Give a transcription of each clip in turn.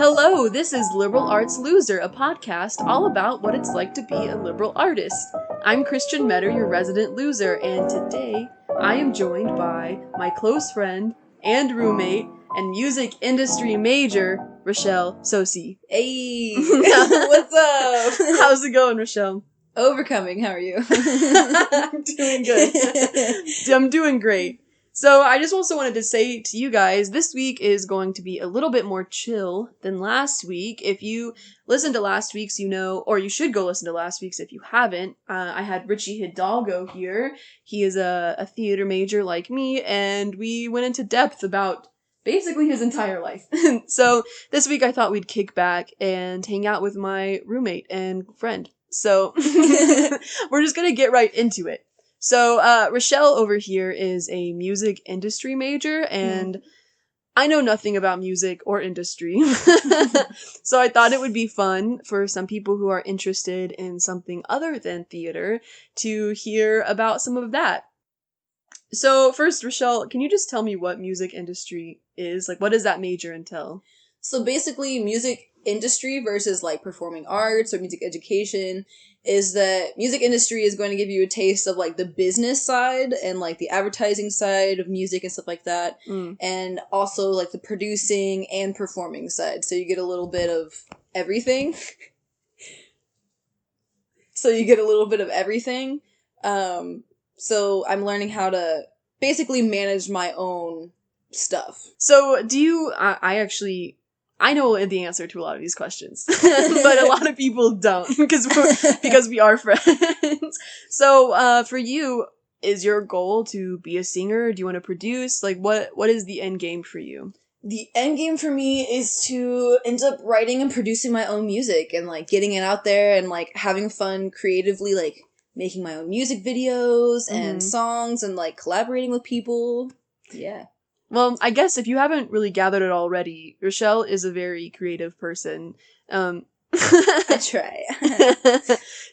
Hello, this is Liberal Arts Loser, a podcast all about what it's like to be a liberal artist. I'm Christian Meador, your resident loser, and today I am joined by my close friend and roommate and music industry major, Rachelle Tsosie. Hey, what's up? How's it going, Rachelle? Overcoming, how are you? I'm doing good. I'm doing great. So I just also wanted to say to you guys, this week is going to be a little bit more chill than last week. If you listened to last week's, you know, or you should go listen to last week's if you haven't. I had Richie Hidalgo here. He is a theater major like me, and we went into depth about basically his entire life. So this week I thought we'd kick back and hang out with my roommate and friend. So we're just gonna get right into it. So, Rachelle over here is a music industry major, and I know nothing about music or industry. So I thought it would be fun for some people who are interested in something other than theater to hear about some of that. So first, Rachelle, can you just tell me what music industry is? Like, what does that major entail? So basically, music industry versus like performing arts or music education is that music industry is going to give you a taste of like the business side and like the advertising side of music and stuff like that. And also like the producing and performing side. So you get a little bit of everything. So I'm learning how to basically manage my own stuff. So do you, I know the answer to a lot of these questions, but a lot of people don't because we are friends. So, for you, is your goal to be a singer? Do you want to produce? Like, what is the end game for you? The end game for me is to end up writing and producing my own music and like getting it out there and like having fun creatively, like making my own music videos and songs and like collaborating with people. Yeah. Well, I guess if you haven't really gathered it already, Rachelle is a very creative person. I try.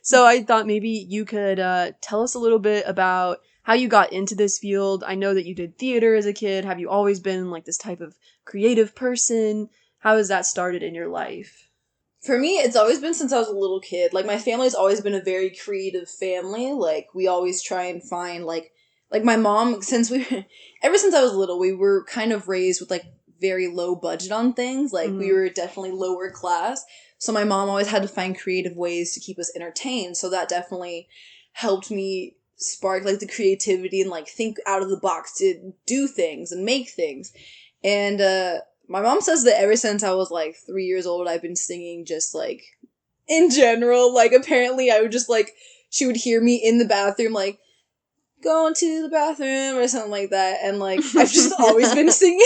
So I thought maybe you could tell us a little bit about how you got into this field. I know that you did theater as a kid. Have you always been like this type of creative person? How has that started in your life? For me, it's always been since I was a little kid. Like, my family's always been a very creative family. Like, we always try and find, like my mom, ever since I was little, we were kind of raised with, like, very low budget on things. Like, we were definitely lower class. So my mom always had to find creative ways to keep us entertained. So that definitely helped me spark, like, the creativity and, like, think out of the box to do things and make things. And, my mom says that ever since I was, like, 3 years old, I've been singing just, like, in general. Like, apparently I would just, like, she would hear me in the bathroom, like, going to the bathroom or something like that. And, like, I've just always been singing.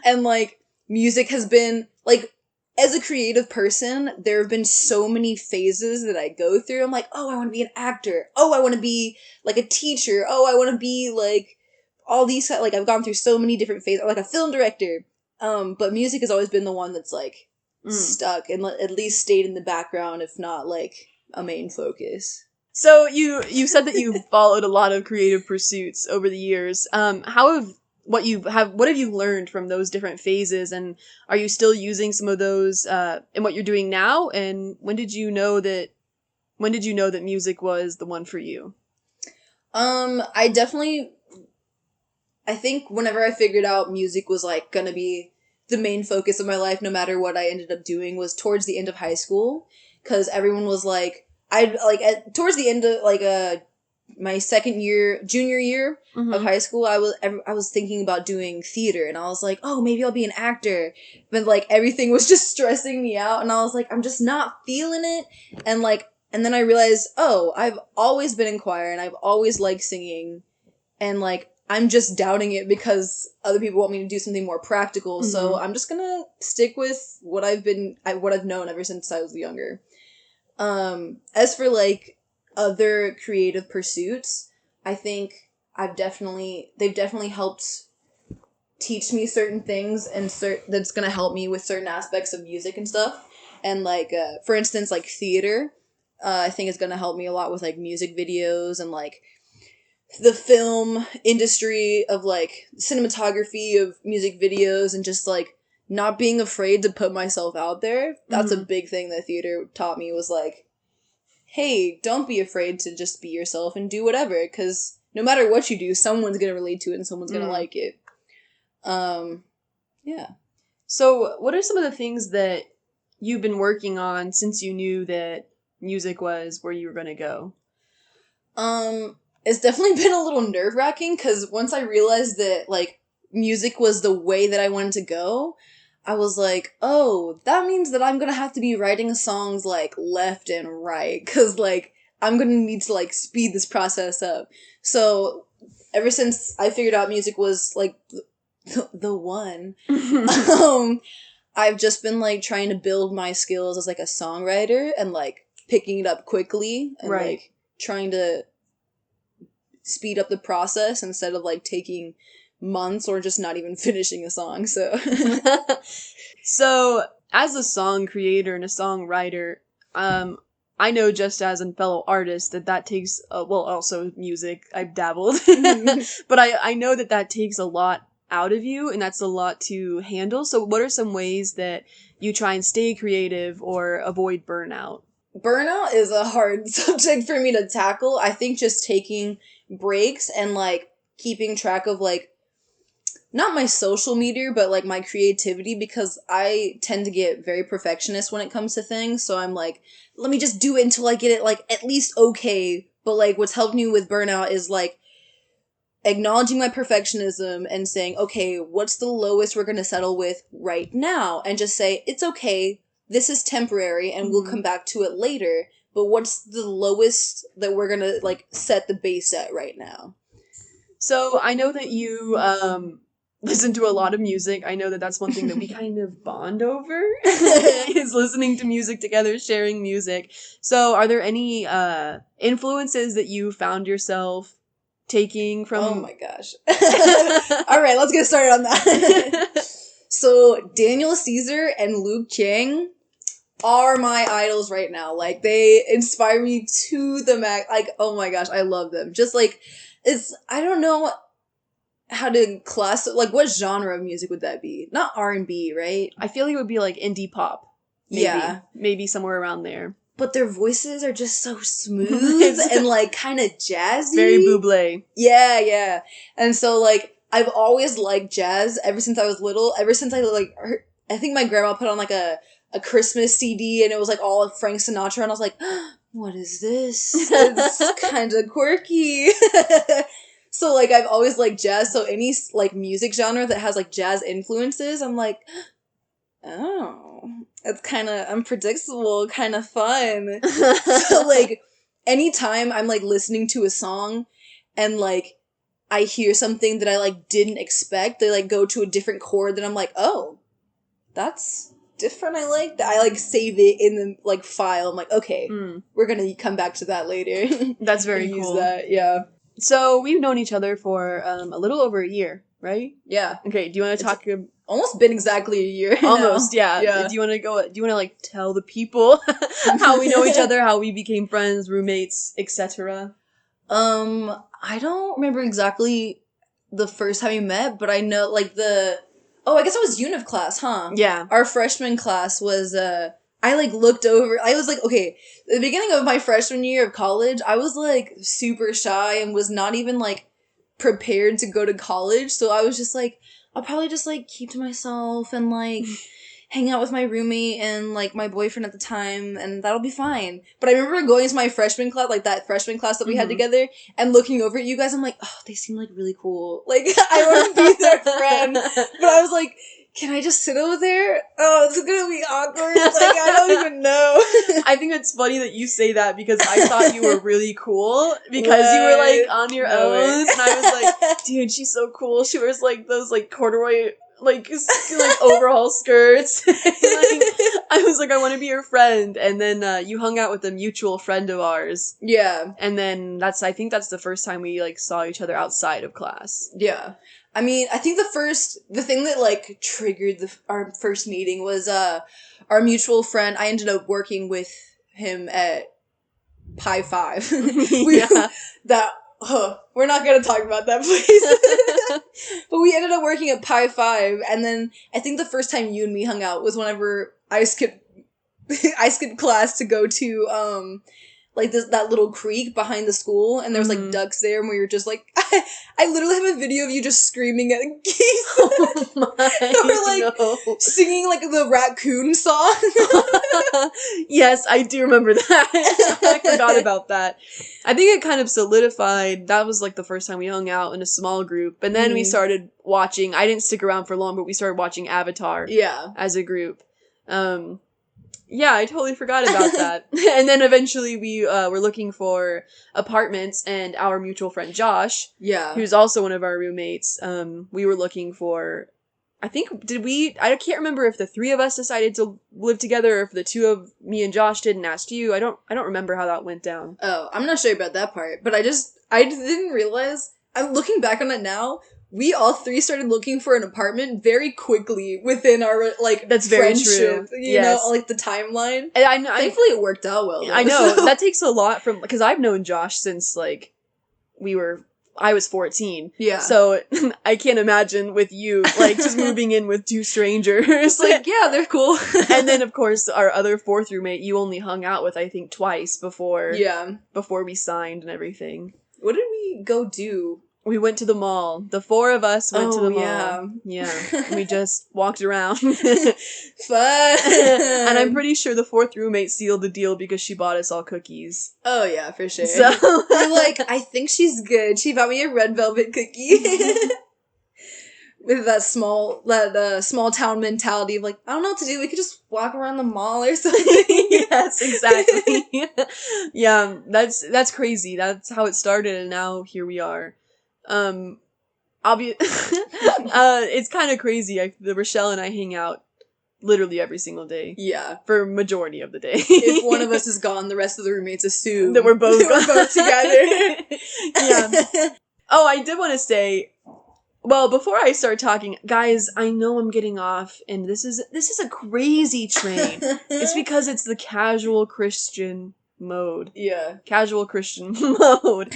And, like, music has been, like, as a creative person, there have been so many phases that I go through. I'm like, oh, I want to be an actor. Oh, I want to be, like, a teacher. Oh, I want to be, like, all these, like, I've gone through so many different phases, like a film director. But music has always been the one that's, like, stuck and at least stayed in the background, if not, like, a main focus. So you said that you followed a lot of creative pursuits over the years. What have you learned from those different phases, and are you still using some of those in what you're doing now? And when did you know that music was the one for you? I think whenever I figured out music was, like, gonna be the main focus of my life, no matter what I ended up doing, was towards the end of high school. Because everyone was, like, towards the end of, like, my junior year of high school, I was thinking about doing theater, and I was like, oh, maybe I'll be an actor. But, like, everything was just stressing me out, and I was like, I'm just not feeling it. And, like, and then I realized, oh, I've always been in choir, and I've always liked singing, and, like, I'm just doubting it because other people want me to do something more practical. So I'm just gonna stick with what I've known ever since I was younger. As for, like, other creative pursuits, I think they've definitely helped teach me certain things and that's gonna help me with certain aspects of music and stuff. And, like, for instance, like, theater, I think is gonna help me a lot with, like, music videos and, like, the film industry of, like, cinematography of music videos and just, like, not being afraid to put myself out there. That's a big thing that theater taught me, was like, hey, don't be afraid to just be yourself and do whatever, because no matter what you do, someone's going to relate to it and someone's going to like it. Yeah. So what are some of the things that you've been working on since you knew that music was where you were going to go? It's definitely been a little nerve-wracking, because once I realized that, like, music was the way that I wanted to go, I was like, oh, that means that I'm gonna have to be writing songs, like, left and right, because, like, I'm gonna need to, like, speed this process up. So, ever since I figured out music was, like, the one, I've just been, like, trying to build my skills as, like, a songwriter, and, like, picking it up quickly, and, like, trying to speed up the process instead of, like, taking months or just not even finishing a song. So as a song creator and a songwriter, I know just as a fellow artist that takes also music, I've dabbled, but I know that takes a lot out of you, and that's a lot to handle. So what are some ways that you try and stay creative or avoid burnout? Burnout is a hard subject for me to tackle. I think just taking breaks and, like, keeping track of, like, not my social media, but, like, my creativity, because I tend to get very perfectionist when it comes to things. So I'm like, let me just do it until I get it, like, at least okay. But, like, what's helped me with burnout is, like, acknowledging my perfectionism and saying, okay, what's the lowest we're going to settle with right now? And just say, it's okay, this is temporary, and we'll come back to it later. But what's the lowest that we're going to, like, set the base at right now? So I know that you listen to a lot of music. I know that that's one thing that we kind of bond over is listening to music together, sharing music. So are there any influences that you found yourself taking from... Oh my gosh. All right, let's get started on that. So Daniel Caesar and Luke Chang are my idols right now. Like, they inspire me to the max. Like, oh my gosh, I love them. Just, like, I don't know how to like, what genre of music would that be? Not R&B, right? I feel like it would be like indie pop. Maybe. Yeah. Maybe somewhere around there. But their voices are just so smooth and, like, kind of jazzy. Very Bublé. Yeah, yeah. And so, like, I've always liked jazz ever since I was little. Ever since I, like, I think my grandma put on, like, a Christmas CD, and it was, like, all of Frank Sinatra, and I was like, what is this? It's kind of quirky. So, like, I've always liked jazz, so any, like, music genre that has, like, jazz influences, I'm like, oh, it's kind of unpredictable, kind of fun. So, like, anytime I'm, like, listening to a song and, like, I hear something that I, like, didn't expect, they, like, go to a different chord, then I'm like, oh, that's different. I like that. I, like, save it in the, like, file. I'm like, okay, we're gonna come back to that later. That's very cool. Use that, yeah. So we've known each other for a little over a year, right? Yeah. Okay, do you want to talk... Almost been exactly a year. Almost, yeah. Do you want to like tell the people how we know each other, how we became friends, roommates, etc.? I don't remember exactly the first time we met, but I know, like, I guess it was Univ class, huh? Yeah. Our freshman class was, I, like, looked over, I was like, okay, at the beginning of my freshman year of college, I was, like, super shy and was not even, like, prepared to go to college, so I was just like, I'll probably just, like, keep to myself and, like, hang out with my roommate and, like, my boyfriend at the time, and that'll be fine. But I remember going to my freshman class, like, that freshman class that we had together, and looking over at you guys, I'm like, oh, they seem, like, really cool. Like, I want to be their friend. But I was like, can I just sit over there? Oh, it's gonna be awkward. Like, I don't even know. I think it's funny that you say that, because I thought you were really cool because you were, like, on your own, and I was like, dude, she's so cool. She wears, like, those, like, corduroy, like overall skirts. Like, I was like, I want to be your friend. And then you hung out with a mutual friend of ours. Yeah. And then I think that's the first time we, like, saw each other outside of class. Yeah. I mean, I think the thing that, like, triggered our first meeting was, our mutual friend. I ended up working with him at Pi 5. we're not going to talk about that place. But we ended up working at Pi 5, and then I think the first time you and me hung out was whenever I skipped class to go to like that little creek behind the school, and there was like ducks there, and we were just like, I literally have a video of you just screaming at geese. Oh my, or like singing like the raccoon song. Yes, I do remember that. I forgot about that. I think it kind of solidified. That was like the first time we hung out in a small group, and then we started watching. I didn't stick around for long, but we started watching Avatar. Yeah, as a group. Yeah, I totally forgot about that. And then eventually we were looking for apartments, and our mutual friend Josh, who's also one of our roommates, we were looking for, I think, I can't remember if the three of us decided to live together or if the two of me and Josh did and asked you. I don't remember how that went down. Oh, I'm not sure about that part, but I didn't realize, I'm looking back on it now, we all three started looking for an apartment very quickly within our, like, that's very friendship, true. You know, like, the timeline. And Thankfully, it worked out well, though. I know. That takes a lot from, because I've known Josh since, like, I was 14. Yeah. So, I can't imagine with you, like, just moving in with two strangers. Like, yeah, they're cool. And then, of course, our other fourth roommate, you only hung out with, I think, twice before we signed and everything. What did we go do? We went to the mall. The four of us went to the mall. Yeah. We just walked around. Fun. And I'm pretty sure the fourth roommate sealed the deal because she bought us all cookies. Oh, yeah, for sure. So we're like, I think she's good. She bought me a red velvet cookie. With that small town mentality of like, I don't know what to do. We could just walk around the mall or something. Yes, exactly. Yeah, that's crazy. That's how it started, and now here we are. It's kind of crazy. Rachelle and I hang out literally every single day. Yeah. For majority of the day. If one of us is gone, the rest of the roommates assume that we're both together. Yeah. Oh, I did want to say, well, before I start talking, guys, I know I'm getting off, and this is a crazy train. It's because it's the casual Christian mode. Yeah. Casual Christian mode.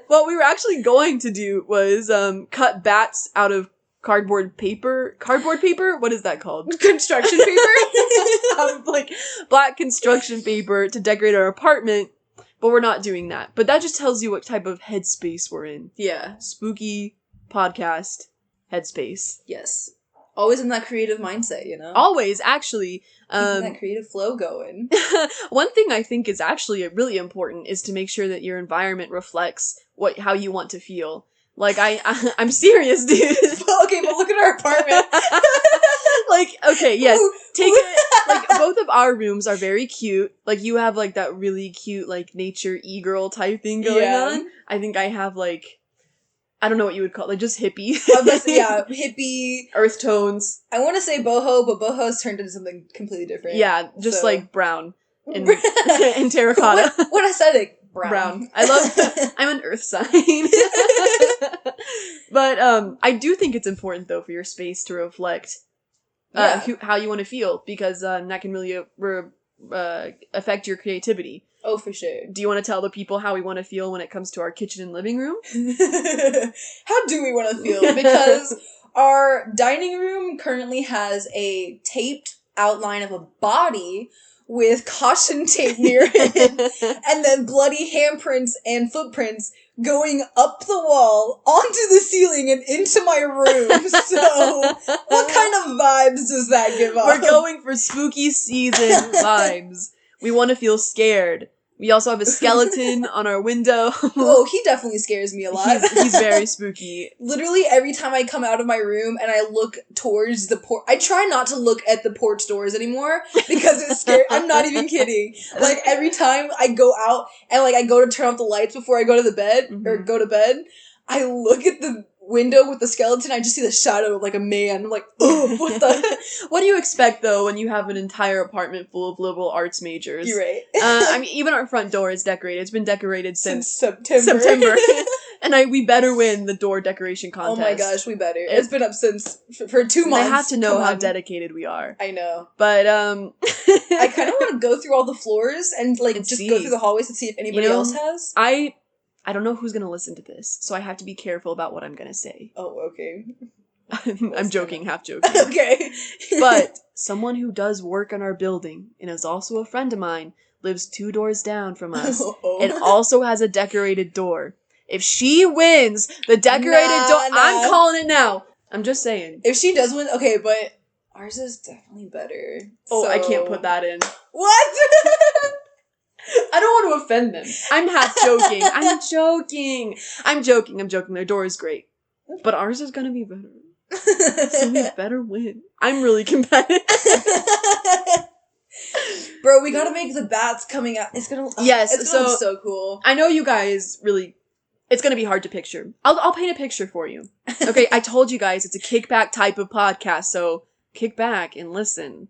What we were actually going to do was cut bats out of cardboard paper? What is that called? Construction paper? Out of, like, black construction paper to decorate our apartment, but we're not doing that. But that just tells you what type of headspace we're in. Yeah. Spooky podcast headspace. Yes. Always in that creative mindset, you know? Always, actually. Keeping that creative flow going. One thing I think is actually really important is to make sure that your environment reflects how you want to feel. Like, I'm serious, dude. Okay, but look at our apartment. Like, okay, yes. Like, both of our rooms are very cute. Like, you have, like, that really cute, like, nature e-girl type thing going on. I think I have, like, I don't know what you would call it, like, just hippie. Yeah, hippie. Earth tones. I want to say boho, but boho's turned into something completely different. Yeah, just, like, brown. And terracotta. What aesthetic? Brown. I'm an earth sign. But I do think it's important, though, for your space to reflect how you want to feel, because that can really affect your creativity. Oh, for sure. Do you want to tell the people how we want to feel when it comes to our kitchen and living room? How do we want to feel? Because our dining room currently has a taped outline of a body with caution tape near it, and then bloody handprints and footprints going up the wall, onto the ceiling, and into my room. So, what kind of vibes does that give off? We're going for spooky season vibes. We want to feel scared. We also have a skeleton on our window. Oh, he definitely scares me a lot. He's very spooky. Literally, every time I come out of my room and I look towards the porch, I try not to look at the porch doors anymore because it's scary. I'm not even kidding. Like, every time I go out and, like, I go to turn off the lights before I go to the bed, or go to bed, I look at the window with the skeleton, I just see the shadow of, like, a man. I'm like, oh, what the... What do you expect, though, when you have an entire apartment full of liberal arts majors? You're right. I mean, even our front door is decorated. It's been decorated since September. And we better win the door decoration contest. Oh my gosh, we better. It's been up since, for 2 months. They have to know how dedicated we are. I know. But, I kind of want to go through all the floors and, like, just go through the hallways and see if anybody else has. I don't know who's gonna listen to this, so I have to be careful about what I'm gonna say. Oh, okay. I'm joking, half joking. Okay. But someone who does work in our building and is also a friend of mine lives 2 doors down from us and also has a decorated door. If she wins the decorated door, I'm calling it now. I'm just saying. If she does win, okay, but ours is definitely better. Oh, so... I can't put that in. What? I don't want to offend them. I'm half joking. I'm joking. Their door is great. But ours is gonna be better. So we better win. I'm really competitive. Bro, we gotta make the bats coming out. It's gonna look so cool. I know you guys really... It's gonna be hard to picture. I'll paint a picture for you. Okay, I told you guys it's a kickback type of podcast, so kick back and listen.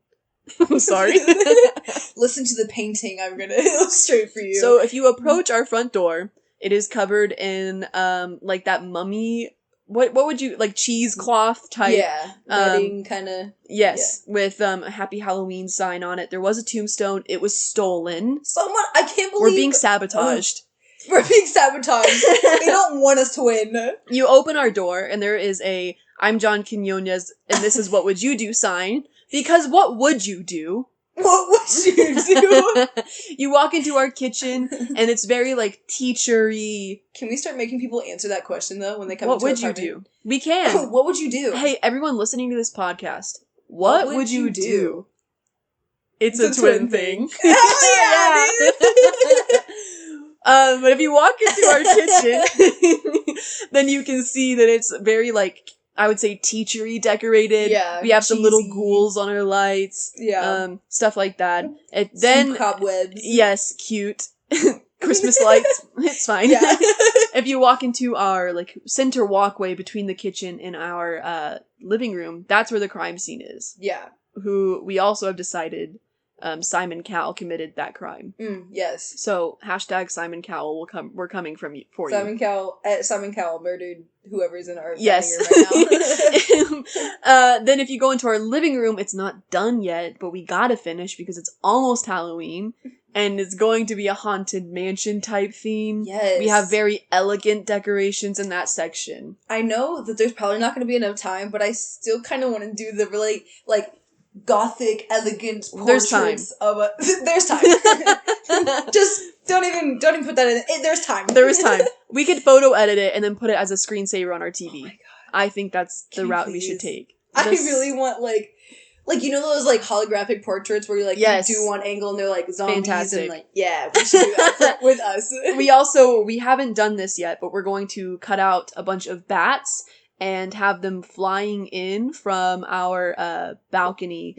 I'm sorry. Listen to the painting I'm gonna illustrate for you. So if you approach our front door, it is covered in like that mummy... What would you... Like cheesecloth type? Yeah. Wedding kind of... Yes. Yeah. With a Happy Halloween sign on it. There was a tombstone. It was stolen. Someone... I can't believe... We're being sabotaged. We're being sabotaged. They don't want us to win. You open our door, and there is a I'm John Quinones, and this is what would you do sign. Because what would you do? What would you do? You walk into our kitchen, and it's very, like, teachery. Can we start making people answer that question, though, when they come what into would you do? We can. What would you do? Hey, everyone listening to this podcast, what would you do? It's a twin thing. Hell yeah, But if you walk into our kitchen, then you can see that it's very, like, I would say teachery decorated. Yeah. We have some little ghouls on our lights. Yeah. Stuff like that. Then cobwebs. Yes, cute. Christmas lights. It's fine. Yeah. If you walk into our, like, center walkway between the kitchen and our living room, that's where the crime scene is. Yeah. Who we also have decided Simon Cowell committed that crime. Yes. So hashtag Simon Cowell will come. We're coming for you. Simon Cowell murdered whoever's in our yes dining room right now. Then if you go into our living room, it's not done yet, but we gotta finish because it's almost Halloween. And it's going to be a haunted mansion type theme. Yes. We have very elegant decorations in that section. I know that there's probably not going to be enough time, but I still kind of want to do the really, like, gothic, elegant portraits of a... There's time. Just don't even put that in. There's time. There is time. We could photo edit it and then put it as a screensaver on our TV. Oh my God. I think that's the route we should take. I really want, like, you know those, like, holographic portraits where you, like, yes. you do one angle and they're, like, zombies. Fantastic. And, like, yeah, we should do that with us. We haven't done this yet, but we're going to cut out a bunch of bats and have them flying in from our balcony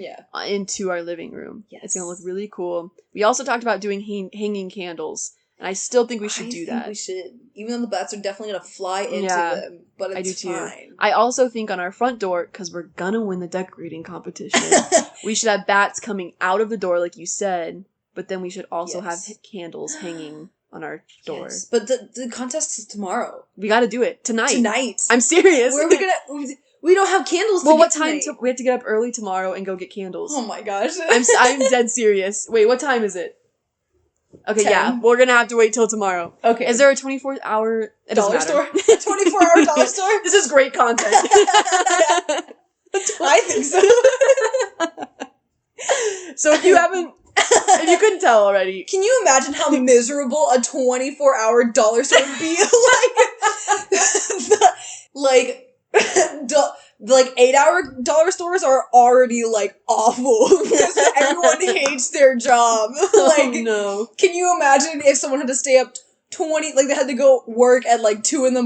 into our living room. Yes. It's going to look really cool. We also talked about doing hanging candles, and I still think we should do that. We should. Even though the bats are definitely going to fly into them, but it's I do too. fine. I also think on our front door, because we're going to win the decorating competition, we should have bats coming out of the door, like you said, but then we should also have candles hanging on our door. Yes. But the contest is tomorrow. We got to do it tonight. I'm serious. Where are we gonna? We don't have candles. Well, what time? We have to get up early tomorrow and go get candles. Oh my gosh! I'm dead serious. Wait, what time is it? Okay, 10. Yeah, we're gonna have to wait till tomorrow. Okay. Is there a 24-hour dollar store? 24-hour dollar store? This is great content. I think so. So if you couldn't tell already. Can you imagine how miserable a 24-hour dollar store would be? Like 8-hour dollar stores are already, like, awful. Because everyone hates their job. Like, oh, no. Can you imagine if someone had to stay up they had to go work at, like, 2 a.m.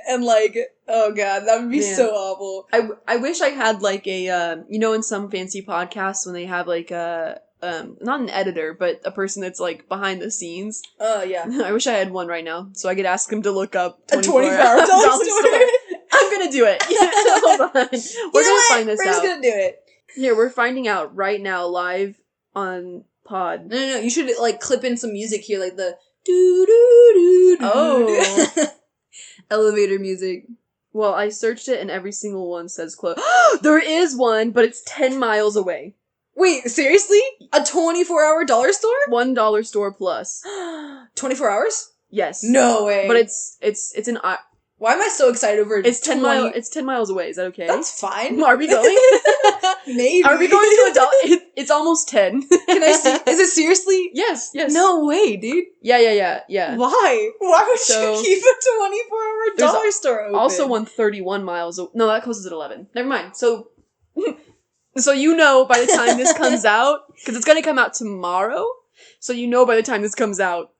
and, like, oh god, that would be so awful. I wish I had, like, a, in some fancy podcasts when they have, like, not an editor, but a person that's, like, behind the scenes. Oh, yeah. I wish I had one right now, so I could ask him to look up a 24-hour dollar store. I'm gonna do it. Hold on. We're gonna find this out. We're just gonna do it. Here, we're finding out right now, live on pod. No. You should, like, clip in some music here, like the doo-doo-doo-doo. Oh. Elevator music. Well, I searched it and every single one says close. There is one, but it's 10 miles away. Wait, seriously? A 24-hour dollar store? $1 store plus. 24 hours? Yes. No way. But it's in. Why am I so excited over? It's 10 miles. It's 10 miles away. Is that okay? That's fine. Are we going? Maybe. Are we going to adult? It's almost 10. Can I see? Is it seriously? Yes. No way, dude. Yeah. Why? Why would you keep a 24-hour dollar store open? Also one 31 miles. No, that closes at 11. Never mind. So you know by the time this comes out, because it's going to come out tomorrow, so you know by the time this comes out,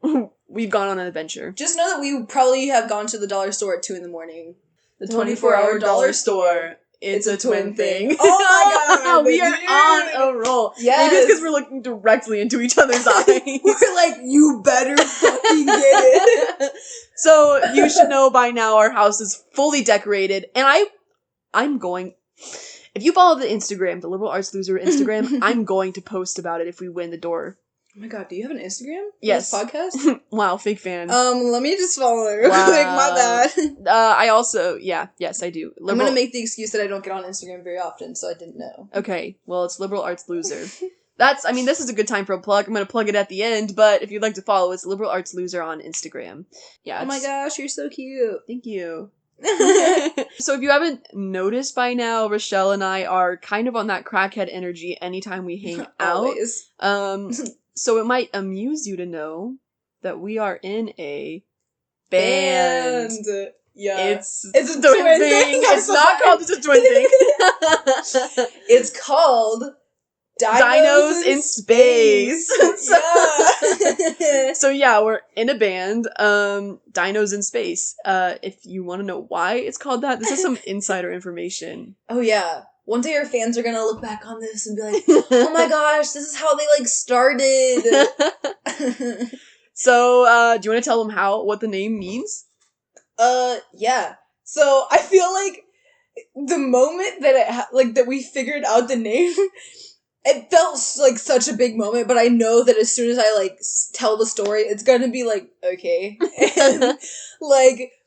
we've gone on an adventure. Just know that we probably have gone to the dollar store at 2 a.m. The 24-hour dollar store. It's a twin thing. Oh my god! We are on a roll. Yes. Maybe it's because we're looking directly into each other's eyes. We're like, you better fucking get it. So you should know by now our house is fully decorated, and I'm going. If you follow the Instagram, the Liberal Arts Loser Instagram, I'm going to post about it if we win the door. Oh my god, do you have an Instagram? Yes. This podcast? Wow, fake fan. Let me just follow it real quick, my bad. I also, yes, I do. I'm gonna make the excuse that I don't get on Instagram very often, so I didn't know. Okay, well, it's Liberal Arts Loser. This is a good time for a plug. I'm gonna plug it at the end, but if you'd like to follow, it's Liberal Arts Loser on Instagram. Yeah. Oh my gosh, you're so cute. Thank you. So if you haven't noticed by now, Rachelle and I are kind of on that crackhead energy anytime we hang out. Always. So it might amuse you to know that we are in a band. Yeah. It's a twin thing. It's not called just a twin thing. It's called Dinos in Space. So yeah, we're in a band, Dinos in Space. If you want to know why it's called that, this is some insider information. Oh yeah. One day our fans are gonna look back on this and be like, oh my gosh, this is how they started. So, do you want to tell them what the name means? Yeah. So I feel like the moment that that we figured out the name, it felt like such a big moment, but I know that as soon as I tell the story, it's gonna be okay. And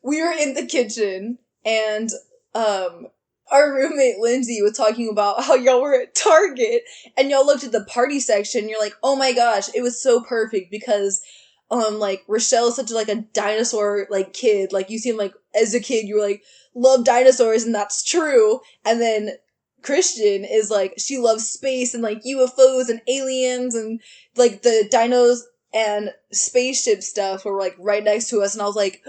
we were in the kitchen and our roommate Lindsay was talking about how y'all were at Target and y'all looked at the party section. You're like, oh my gosh, it was so perfect because Rachelle is such a dinosaur kid. You seem as a kid you were love dinosaurs, and that's true. And then Christian is she loves space and UFOs and aliens, and the dinos and spaceship stuff were right next to us, and I was like,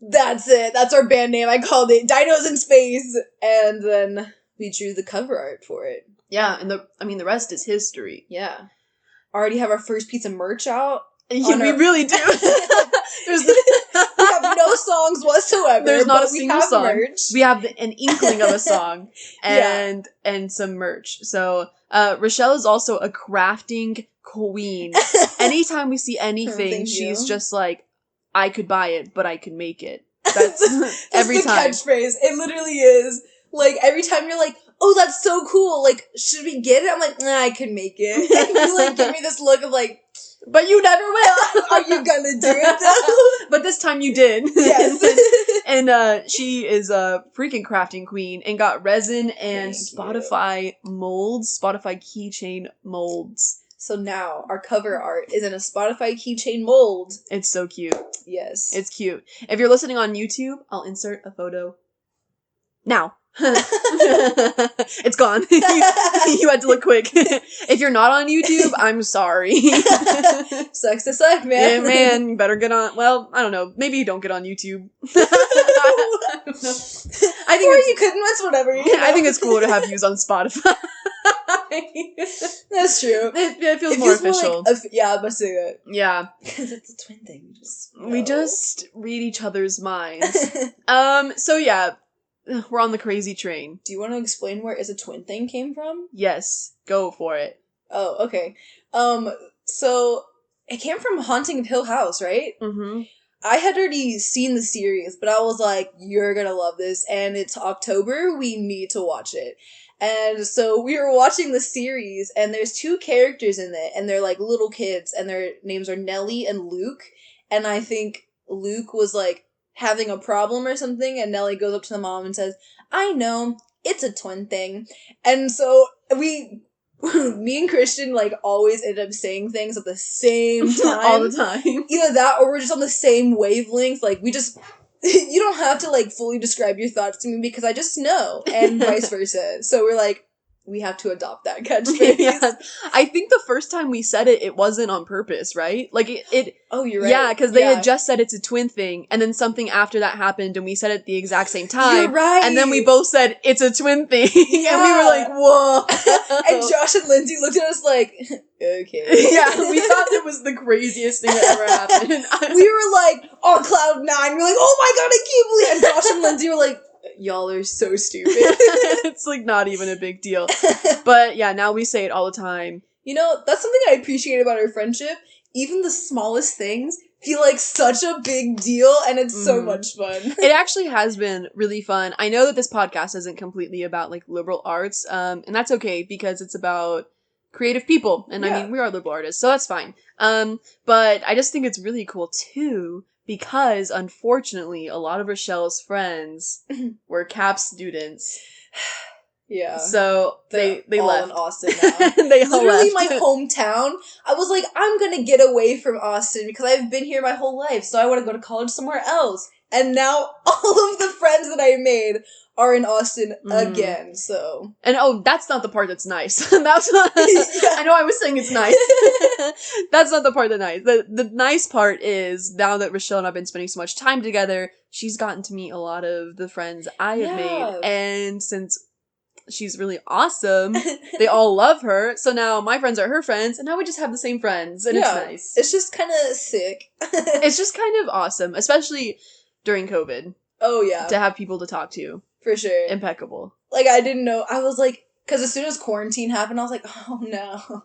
that's it. That's our band name. I called it Dinos in Space. And then we drew the cover art for it. Yeah, and the rest is history. Yeah. Already have our first piece of merch out. Yeah, we really do. We have no songs whatsoever. There's not a single song. Merch. We have an inkling of a song and some merch. So Rachelle is also a crafting queen. Anytime we see anything, she's just I could buy it, but I could make it. That's every the time. Catchphrase. It literally is. Every time you're oh, that's so cool. Should we get it? I'm nah, I could make it. And you give me this look of but you never will. Are you gonna do it though? But this time you did. Yes. and she is a freaking crafting queen and got resin and Spotify keychain molds. So now our cover art is in a Spotify keychain mold. It's so cute. Yes. It's cute. If you're listening on YouTube, I'll insert a photo now. It's gone. You had to look quick. If you're not on YouTube, I'm sorry. Sucks to suck, man. Yeah, man, you better get on. Well, I don't know. Maybe you don't get on YouTube. You couldn't. It's whatever. I think it's cooler to have views on Spotify. That's true. It feels more official. Yeah, I must say that. Yeah. Because it's a twin thing. We just read each other's minds. So yeah. We're on the crazy train. Do you want to explain where Is a Twin Thing came from? Yes, go for it. Oh, okay. So it came from Haunting of Hill House, right? Mm-hmm. I had already seen the series, but I was like, you're gonna love this, and it's October, we need to watch it. And so we were watching the series, and there's two characters in it, and they're little kids, and their names are Nellie and Luke, and I think Luke was having a problem or something, and Nellie goes up to the mom and says, I know, it's a twin thing. And so we me and Christian, like, always end up saying things at the same time. All the time. Either that or we're just on the same wavelength. Like, we just... You don't have to, like, fully describe your thoughts to me because I just know, and vice versa. So we're like, we have to adopt that catchphrase. Yeah. I think the first time we said it, it wasn't on purpose, right? Like, it Oh, you're right. Yeah, because they had just said it's a twin thing, and then something after that happened, and we said it at the exact same time. You're right. And then we both said, it's a twin thing. Yeah. And we were like, whoa. And Josh and Lindsay looked at us like, okay. Yeah, we thought it was the craziest thing that ever happened. We were like, on cloud 9, we're like, oh my god, I can't believe it. And Josh and Lindsay were like, y'all are so stupid. It's like not even a big deal. But yeah, now we say it all the time. You know, that's something I appreciate about our friendship. Even the smallest things feel like such a big deal, and it's so much fun. It actually has been really fun. I know that this podcast isn't completely about, like, liberal arts, and that's okay, because it's about creative people, and I mean, we are liberal artists, so that's fine. But I just think it's really cool, too, because, unfortunately, a lot of Rachelle's friends were CAP students. Yeah. So they all left. in Austin now. They all Literally left. my hometown. I was like, I'm gonna get away from Austin because I've been here my whole life, so I want to go to college somewhere else. And now all of the friends that I made are in Austin again, so. And that's not the part that's nice. That's not, I know I was saying it's nice. That's not the part that's nice. The nice part is, now that Rachelle and I have been spending so much time together, she's gotten to meet a lot of the friends I have made. And since she's really awesome, they all love her, so now my friends are her friends, and now we just have the same friends, and it's nice. It's just kind of sick. It's just kind of awesome, especially during COVID. Oh, yeah. To have people to talk to. For sure. Impeccable. Like, I didn't know. I was like, because as soon as quarantine happened, I was like, oh no.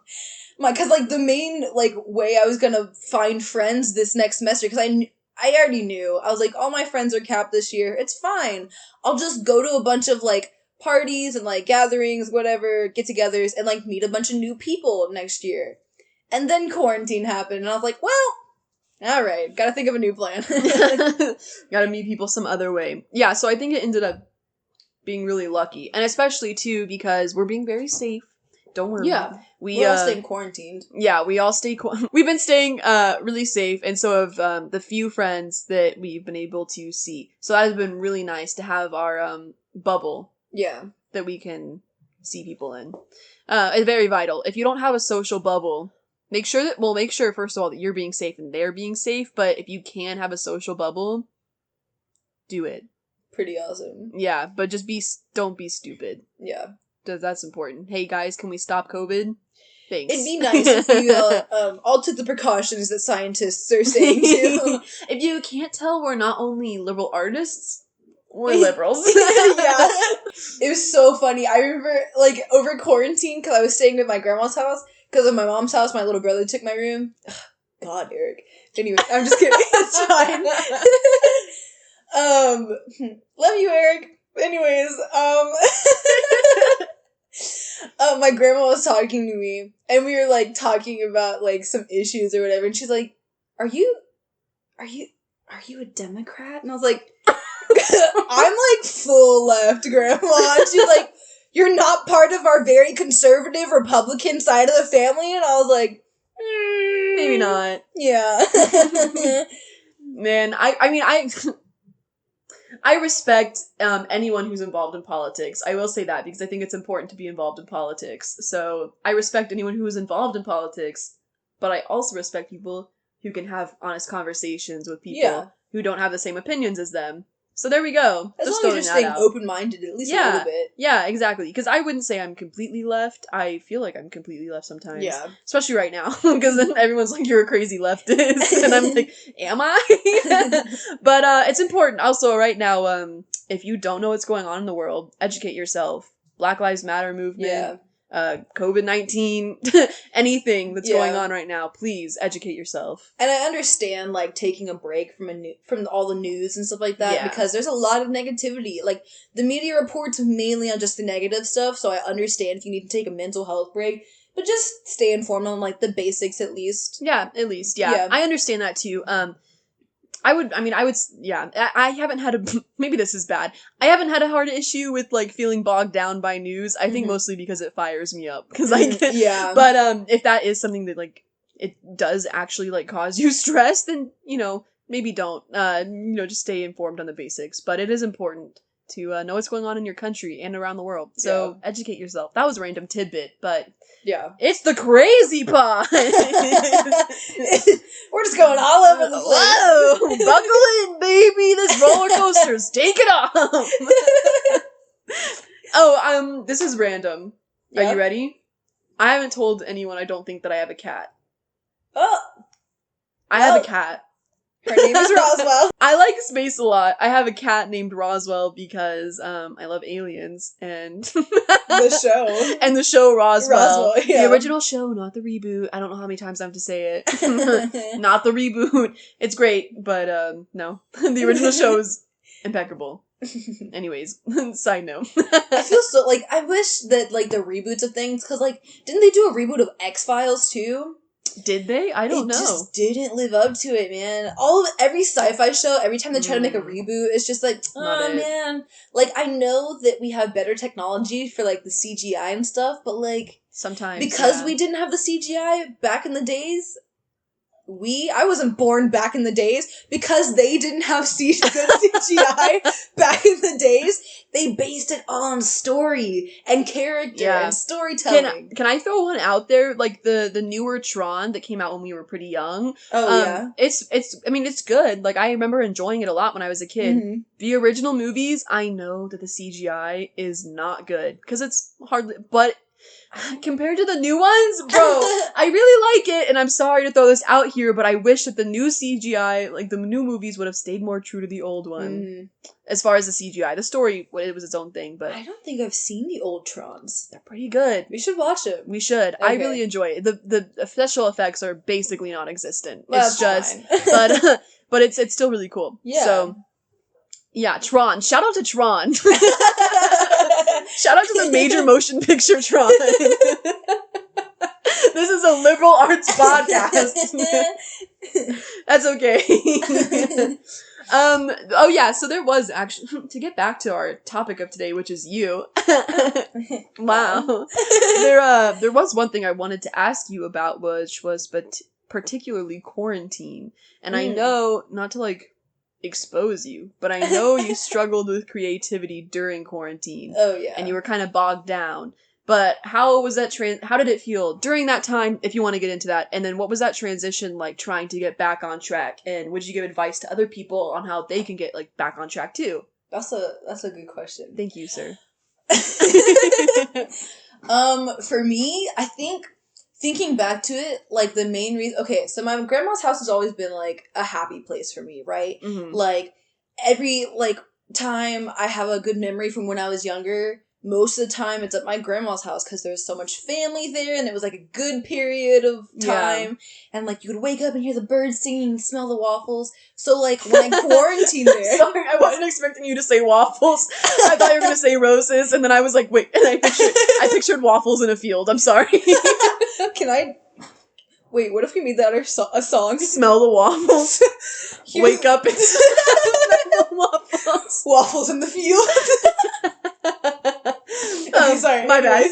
Because, like, the main, like, way I was gonna find friends this next semester, because I already knew. I was like, all my friends are capped this year. It's fine. I'll just go to a bunch of, like, parties and, like, gatherings, whatever, get-togethers, and, like, meet a bunch of new people next year. And then quarantine happened, and I was like, well, alright, gotta think of a new plan. Gotta meet people some other way. Yeah, so I think it ended up being really lucky. And especially, too, because we're being very safe. Don't worry. Yeah. We're all staying quarantined. Yeah, we all stay we've been staying really safe, and so have the few friends that we've been able to see. So that has been really nice to have our bubble. Yeah. That we can see people in. It's very vital. If you don't have a social bubble, make sure, first of all, that you're being safe and they're being safe, but if you can have a social bubble, do it. Pretty awesome. Yeah, but just don't be stupid. Yeah. That's important. Hey guys, can we stop COVID? Thanks. It'd be nice if you all took the precautions that scientists are saying too. If you can't tell, we're not only liberal artists, we're liberals. Yeah. It was so funny. I remember, like, over quarantine, because I was staying at my grandma's house, because of my mom's house, my little brother took my room. Ugh, God, Eric. Anyway, I'm just kidding. It's fine. Love you, Eric. Anyways, my grandma was talking to me, and we were, like, talking about, like, some issues or whatever, and she's like, are you a Democrat? And I was like, I'm, like, full left, Grandma. And she's like, you're not part of our very conservative Republican side of the family? And I was like, maybe not. Yeah. Man, I mean, I respect anyone who's involved in politics. I will say that, because I think it's important to be involved in politics. So I respect anyone who is involved in politics, but I also respect people who can have honest conversations with people who don't have the same opinions as them. So there we go. As long as you're staying open-minded, at least a little bit. Yeah, exactly. Because I wouldn't say I'm completely left. I feel like I'm completely left sometimes. Yeah. Especially right now. Because then everyone's like, you're a crazy leftist. And I'm like, am I? But it's important. Also, right now, if you don't know what's going on in the world, educate yourself. Black Lives Matter movement. COVID-19, anything that's going on right now, please educate yourself. And I understand, like, taking a break from all the news and stuff like that, because there's a lot of negativity. Like, the media reports mainly on just the negative stuff, so I understand if you need to take a mental health break, but just stay informed on, like, the basics at least. Yeah, at least, yeah. I understand that too. yeah, I haven't had maybe this is bad. I haven't had a hard issue with, like, feeling bogged down by news. I think mostly because it fires me up. Because, like, yeah. But, if that is something that, like, it does actually, like, cause you stress, then, maybe don't. Just stay informed on the basics. But it is important to know what's going on in your country and around the world. So, educate yourself. That was a random tidbit, but... Yeah. It's the crazy part! We're just going all over the place. Whoa! Buckle in, baby! This roller coaster's taking off! This is random. Are you ready? I haven't told anyone I don't think that I have a cat. Oh! I have a cat. Her name is Roswell. I like space a lot. I have a cat named Roswell because I love aliens and the show. And the show Roswell. Yeah. The original show, not the reboot. I don't know how many times I have to say it. Not the reboot. It's great, but no. The original show is impeccable. Anyways, side note. I feel so, like, I wish that, like, the reboots of things, because, like, didn't they do a reboot of X-Files, too? Did they? I don't know. It just didn't live up to it, man. Every sci-fi show, every time they try to make a reboot, it's just like, oh, man. Like, I know that we have better technology for, like, the CGI and stuff, but, like... Sometimes, because we didn't have the CGI back in the days... I wasn't born back in the days, because they didn't have good CGI back in the days, they based it on story and character and storytelling. Can I throw one out there? Like the newer Tron that came out when we were pretty young. Oh, yeah. It's good. Like, I remember enjoying it a lot when I was a kid. Mm-hmm. The original movies, I know that the CGI is not good, because it's hardly, but... compared to the new ones, bro, I really like it, and I'm sorry to throw this out here, but I wish that the new CGI, like the new movies, would have stayed more true to the old one. As far as the CGI. The story, it was its own thing, but... I don't think I've seen the old Trons. They're pretty good. We should watch it. We should. Okay. I really enjoy it. The special effects are basically non-existent. That's just... fine. but it's still really cool. Yeah. So... yeah, Tron. Shout out to Tron. Shout out to the major motion picture Tron. This is a liberal arts podcast. That's okay. So there was actually, to get back to our topic of today, which is you. Wow. There was one thing I wanted to ask you about, which was particularly quarantine. And I know, not to like expose you, but I know you struggled with creativity during quarantine. Oh, yeah. And you were kind of bogged down. But how was that how did it feel during that time, if you want to get into that? And then what was that transition like, trying to get back on track? And would you give advice to other people on how they can get like back on track too? That's a good question. Thank you, sir. For me, I think thinking back to it, like, the main reason... okay, so my grandma's house has always been, like, a happy place for me, right? Mm-hmm. Like, every, like, time I have a good memory from when I was younger, most of the time it's at my grandma's house, because there's so much family there, and it was, like, a good period of time. Yeah. And, like, you would wake up and hear the birds singing and smell the waffles. So, like, when I quarantined there... Sorry, I wasn't expecting you to say waffles. I thought you were going to say roses, and then I was like, wait, and I pictured waffles in a field. I'm sorry. Can I... wait, what if we made that a song? Smell the waffles. Wake up and smell the waffles. Waffles in the field. Okay, sorry. My bad.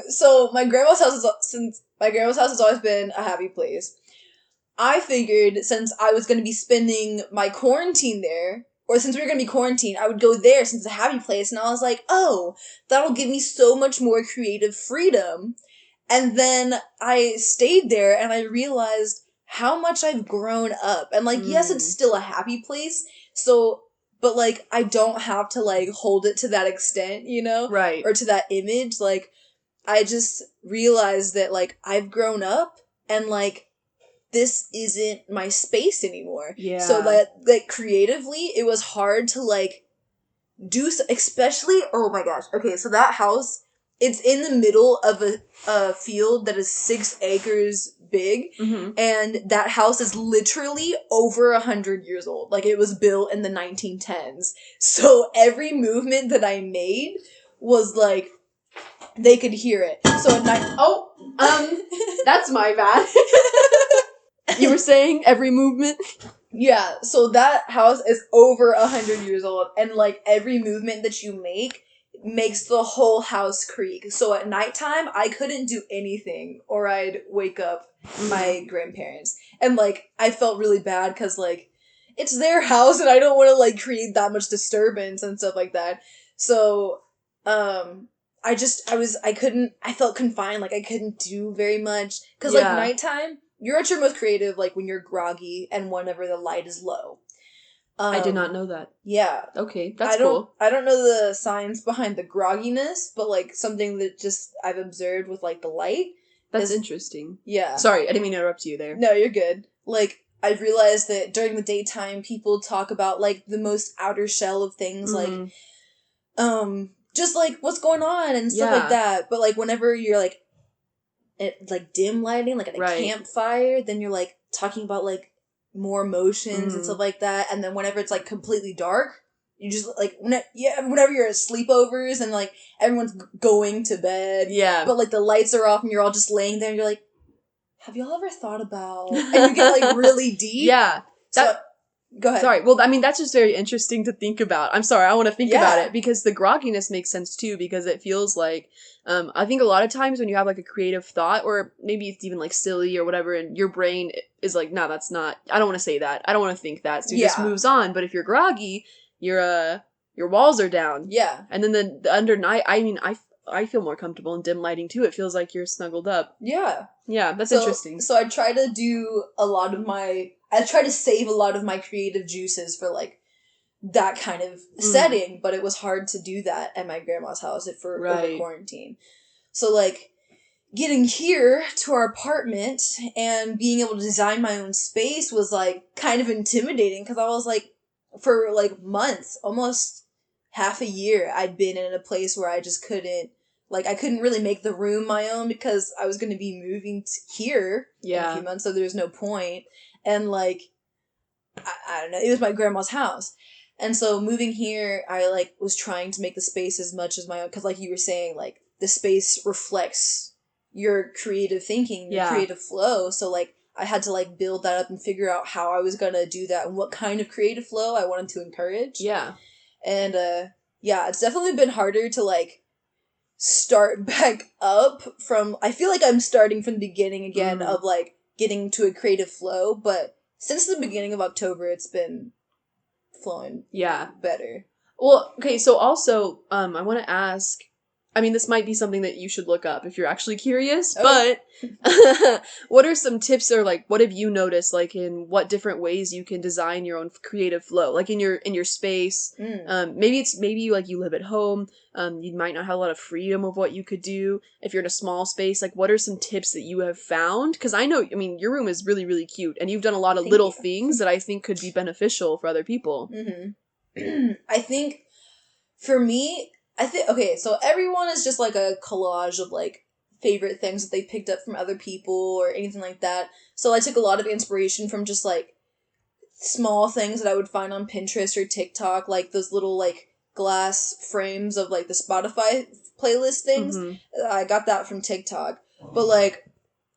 So my grandma's house has always been a happy place. I figured since I was going to be spending my quarantine there, or since we were going to be quarantined, I would go there since it's a happy place. And I was like, oh, that'll give me so much more creative freedom. And then I stayed there and I realized how much I've grown up. And, like, yes, it's still a happy place. So, but, like, I don't have to, like, hold it to that extent, you know? Right. Or to that image. Like, I just realized that, like, I've grown up and, like, this isn't my space anymore. Yeah. So that, like, creatively, it was hard to, like, especially, oh my gosh. Okay, so that house, it's in the middle of a field that is 6 acres big, and that house is literally over 100 years old. Like, it was built in the 1910s. So every movement that I made was, like, they could hear it. So at night, that's my bad. You were saying every movement? Yeah, so that house is over 100 years old, and like every movement that you make makes the whole house creak. So at nighttime, I couldn't do anything, or I'd wake up my grandparents. And like, I felt really bad because like, it's their house and I don't want to like create that much disturbance and stuff like that. So, I felt confined, like I couldn't do very much. Because like nighttime, you're at your most creative like when you're groggy and whenever the light is low. I did not know that. Yeah. Okay, that's cool. I don't know the science behind the grogginess, but like something that just I've observed with like the light. That's interesting. Yeah. Sorry, I didn't mean to interrupt you there. No, you're good. Like, I've realized that during the daytime, people talk about like the most outer shell of things, like, just like what's going on and stuff like that. But like whenever you're like, at like dim lighting, like at a campfire, then you're like talking about like more emotions and stuff like that. And then whenever it's like completely dark, you just like whenever you're at sleepovers and like everyone's going to bed, but like the lights are off and you're all just laying there and you're like, have y'all ever thought about, and you get like really deep. Go ahead. Sorry. Well, I mean, that's just very interesting to think about. I'm sorry. I want to think about it because the grogginess makes sense too, because it feels like, I think a lot of times when you have like a creative thought, or maybe it's even like silly or whatever, and your brain is like, no, that's not, I don't want to say that. I don't want to think that. So it just moves on. But if you're groggy, your walls are down. Yeah. And then the under night, I mean, I feel more comfortable in dim lighting too. It feels like you're snuggled up. Yeah. Yeah, that's interesting. So I try to do I try to save a lot of my creative juices for like that kind of setting, but it was hard to do that at my grandma's house for over quarantine. So like getting here to our apartment and being able to design my own space was like kind of intimidating because I was like, for like months, almost half a year, I'd been in a place where I just couldn't, like, I couldn't really make the room my own because I was going to be moving here in a few months, so there's no point. And, like, I don't know, it was my grandma's house. And so moving here, I, like, was trying to make the space as much as my own, because, like you were saying, like, the space reflects your creative thinking, your creative flow. So, like, I had to, like, build that up and figure out how I was going to do that and what kind of creative flow I wanted to encourage. Yeah. And, it's definitely been harder to, like, start back up from, I feel like I'm starting from the beginning again of, like, getting to a creative flow, but since the beginning of October, it's been flowing better. Well, okay, so also, I want to ask, I mean, this might be something that you should look up if you're actually curious, but what are some tips, or like, what have you noticed, like, in what different ways you can design your own creative flow, like in your space? Maybe like you live at home, you might not have a lot of freedom of what you could do. If you're in a small space, like, what are some tips that you have found? Because I know, I mean, your room is really, really cute, and you've done a lot of little things that I think could be beneficial for other people. I think, for me, okay, so everyone is just like a collage of like favorite things that they picked up from other people or anything like that. So I took a lot of inspiration from just like small things that I would find on Pinterest or TikTok, like those little like glass frames of like the Spotify playlist things. I got that from TikTok. But like,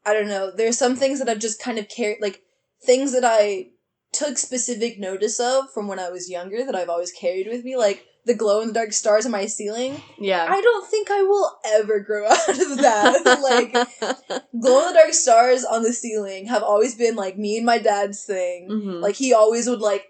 I don't know, there's some things that I've just kind of carried, like things that I took specific notice of from when I was younger that I've always carried with me, like the glow-in-the-dark stars on my ceiling. Yeah. I don't think I will ever grow out of that. Like, glow-in-the-dark stars on the ceiling have always been, like, me and my dad's thing. Like, he always would, like,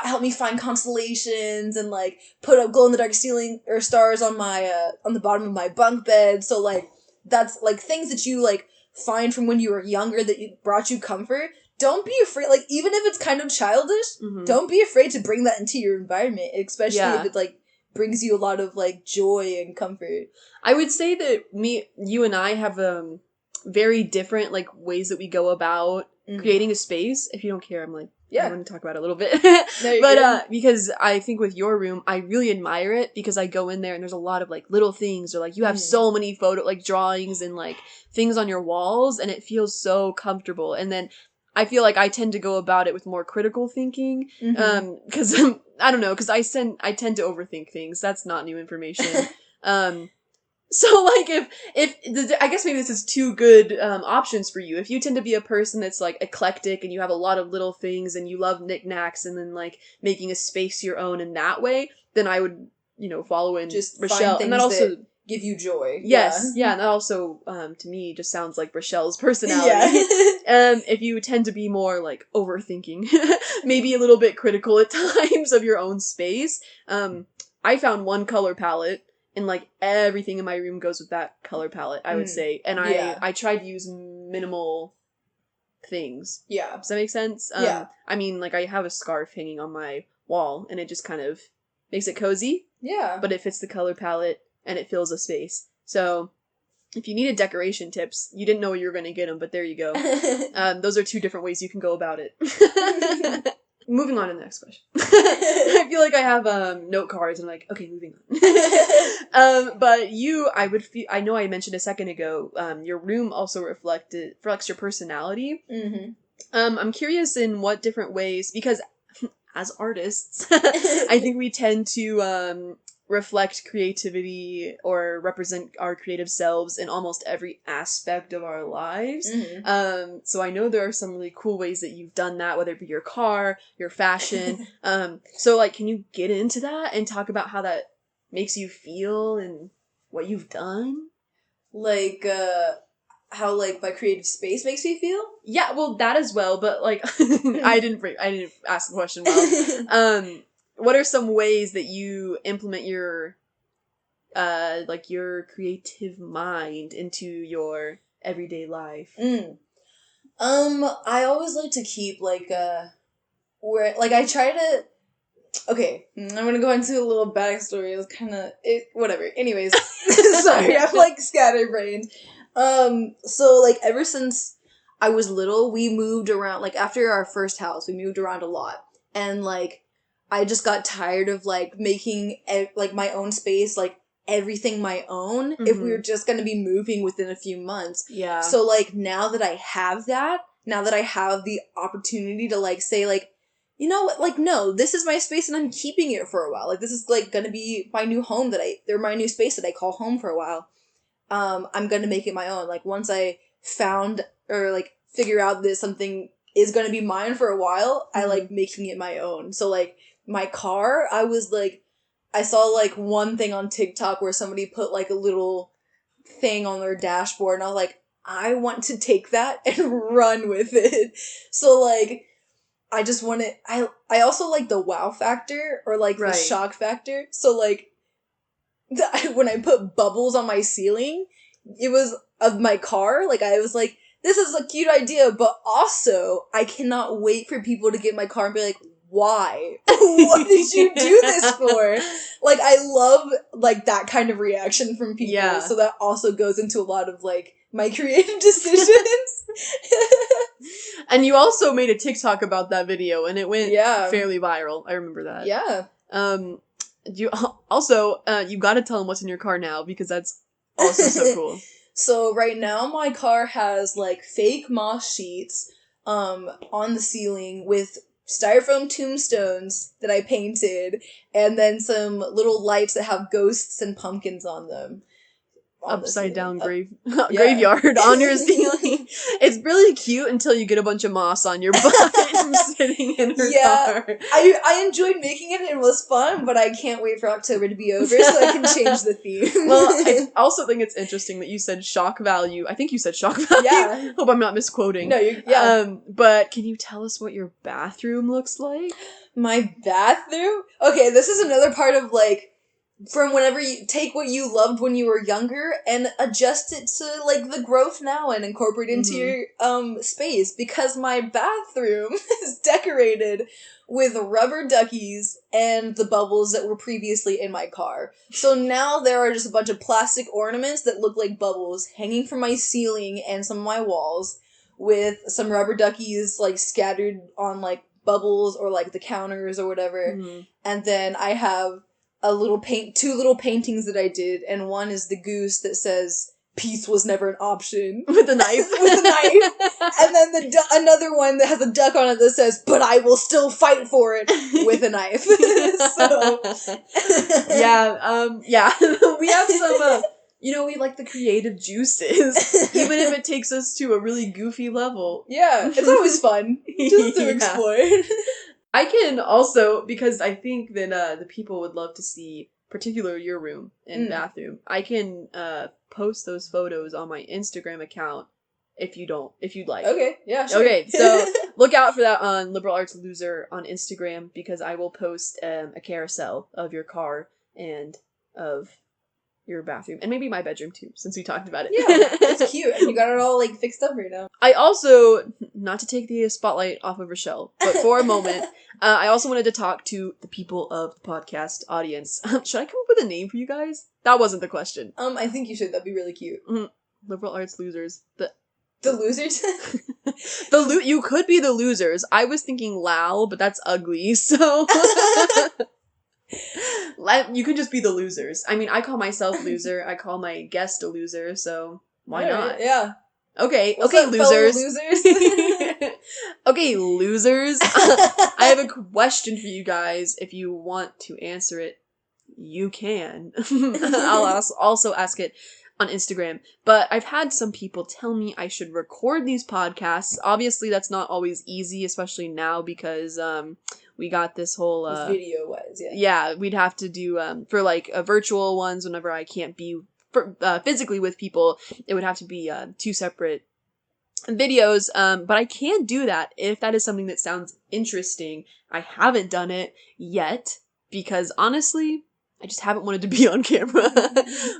help me find constellations and, like, put up glow-in-the-dark ceiling or stars on my, on the bottom of my bunk bed. So, like, that's, like, things that you, like, find from when you were younger that brought you comfort. Don't be afraid, like, even if it's kind of childish, don't be afraid to bring that into your environment, especially if it, like, brings you a lot of, like, joy and comfort. I would say that you and I have, very different, like, ways that we go about creating a space. If you don't care, I'm like, I want to talk about it a little bit. But, because I think with your room, I really admire it because I go in there and there's a lot of, like, little things, or, like, you have so many drawings and, like, things on your walls, and it feels so comfortable. And then I feel like I tend to go about it with more critical thinking, because I don't know, because I tend to overthink things. That's not new information. So, like, if I guess maybe this is two good options for you. If you tend to be a person that's, like, eclectic and you have a lot of little things and you love knickknacks and then, like, making a space your own in that way, then I would, follow in Just Rachelle. find things and that also that give you joy. Yes, yeah, and that also, to me, just sounds like Rachelle's personality. Yeah. If you tend to be more, like, overthinking, maybe a little bit critical at times of your own space, I found one color palette, and, like, everything in my room goes with that color palette, I would say. And Yeah. I tried to use minimal things. Yeah. Does that make sense? Yeah. I mean, like, I have a scarf hanging on my wall, and it just kind of makes it cozy, Yeah. but it fits the color palette, and it fills a space. So, if you needed decoration tips, you didn't know where you were going to get them, but there you go. Those are two different ways you can go about it. Moving on to the next question. I feel like I have note cards and I'm like, okay, moving on. But you, I know I mentioned a second ago, your room also reflects your personality. Mm-hmm. I'm curious in what different ways, because as artists, I think we tend to reflect creativity or represent our creative selves in almost every aspect of our lives. Mm-hmm. So I know there are some really cool ways that you've done that, whether it be your car, your fashion. So, like, can you get into that and talk about how that makes you feel and what you've done? Like, how, like, my creative space makes me feel? Yeah, well, that as well, but, like, I didn't ask the question well. What are some ways that you implement your, like, your creative mind into your everyday life? I always like to keep, like, where, like, I try to, okay, I'm gonna go into a little backstory. It's kind of, whatever. Anyways, sorry, I'm, like, scatterbrained. So, like, ever since I was little, we moved around, like, after our first house, we moved around a lot. And, like, I just got tired of, like, making, like, my own space, like, everything my own, if we were just gonna be moving within a few months. Yeah. So, like, now that I have the opportunity to, like, say, like, you know what, like, no, this is my space and I'm keeping it for a while. Like, this is, like, gonna be my new home or my new space that I call home for a while. I'm gonna make it my own. Like, once I found or, like, figure out that something is gonna be mine for a while, I like making it my own. So, like, my car, I saw, like, one thing on TikTok where somebody put, like, a little thing on their dashboard, and I was like, I want to take that and run with it. So, like, I just want it. I also like the wow factor, or, like, the shock factor. So, like, when I put bubbles on my ceiling, it was of my car. Like, I was like, this is a cute idea, but also I cannot wait for people to get in my car and be like, why? What did you do this for? Like, I love, like, that kind of reaction from people. Yeah. So that also goes into a lot of, like, my creative decisions. And you also made a TikTok about that video, and it went fairly viral. I remember that. Yeah. You also, you gotta tell them what's in your car now, because that's also so cool. So right now my car has, like, fake moss sheets on the ceiling with styrofoam tombstones that I painted, and then some little lights that have ghosts and pumpkins on them. Upside down graveyard on your ceiling. It's really cute until you get a bunch of moss on your butt from sitting in her car. I enjoyed making it and it was fun, but I can't wait for October to be over so I can change the theme. Well, I also think it's interesting that you said shock value. I think you said shock value. Yeah. Hope I'm not misquoting. No, but can you tell us what your bathroom looks like? My bathroom? Okay, this is another part of, like, from whenever you take what you loved when you were younger and adjust it to, like, the growth now and incorporate it into your space, because my bathroom is decorated with rubber duckies and the bubbles that were previously in my car. So now there are just a bunch of plastic ornaments that look like bubbles hanging from my ceiling and some of my walls, with some rubber duckies, like, scattered on, like, bubbles or, like, the counters or whatever. And then I have two little paintings that I did, and one is the goose that says, peace was never an option. With a knife. With a knife. And then another one that has a duck on it that says, but I will still fight for it, with a knife. So. Yeah, we have we like the creative juices, even if it takes us to a really goofy level. Yeah, it's always fun just to explore. I can also, because I think that the people would love to see, particularly your room and bathroom, I can post those photos on my Instagram account if you'd like. Okay, yeah, sure. Okay, so look out for that on Liberal Arts Loser on Instagram, because I will post a carousel of your car and of your bathroom, and maybe my bedroom too, since we talked about it. Yeah, it's cute, and you got it all, like, fixed up right now. I also, not to take the spotlight off of Rachelle, but for a moment, I also wanted to talk to the people of the podcast audience. Should I come up with a name for you guys? That wasn't the question. I think you should. That'd be really cute. Liberal Arts Losers. The losers? You could be the losers. I was thinking L.A.L, but that's ugly, so... You could just be the losers. I mean, I call myself loser. I call my guest a loser, so why not? Yeah. Okay, What's okay, up, losers. Losers? Okay, losers. I have a question for you guys. If you want to answer it, you can. I'll also ask it on Instagram. But I've had some people tell me I should record these podcasts. Obviously, that's not always easy, especially now because we got this whole video wise, yeah. Yeah, we'd have to do for like virtual ones whenever I can't be physically with people. It would have to be two separate videos, but I can do that if that is something that sounds interesting. I haven't done it yet because honestly, I just haven't wanted to be on camera,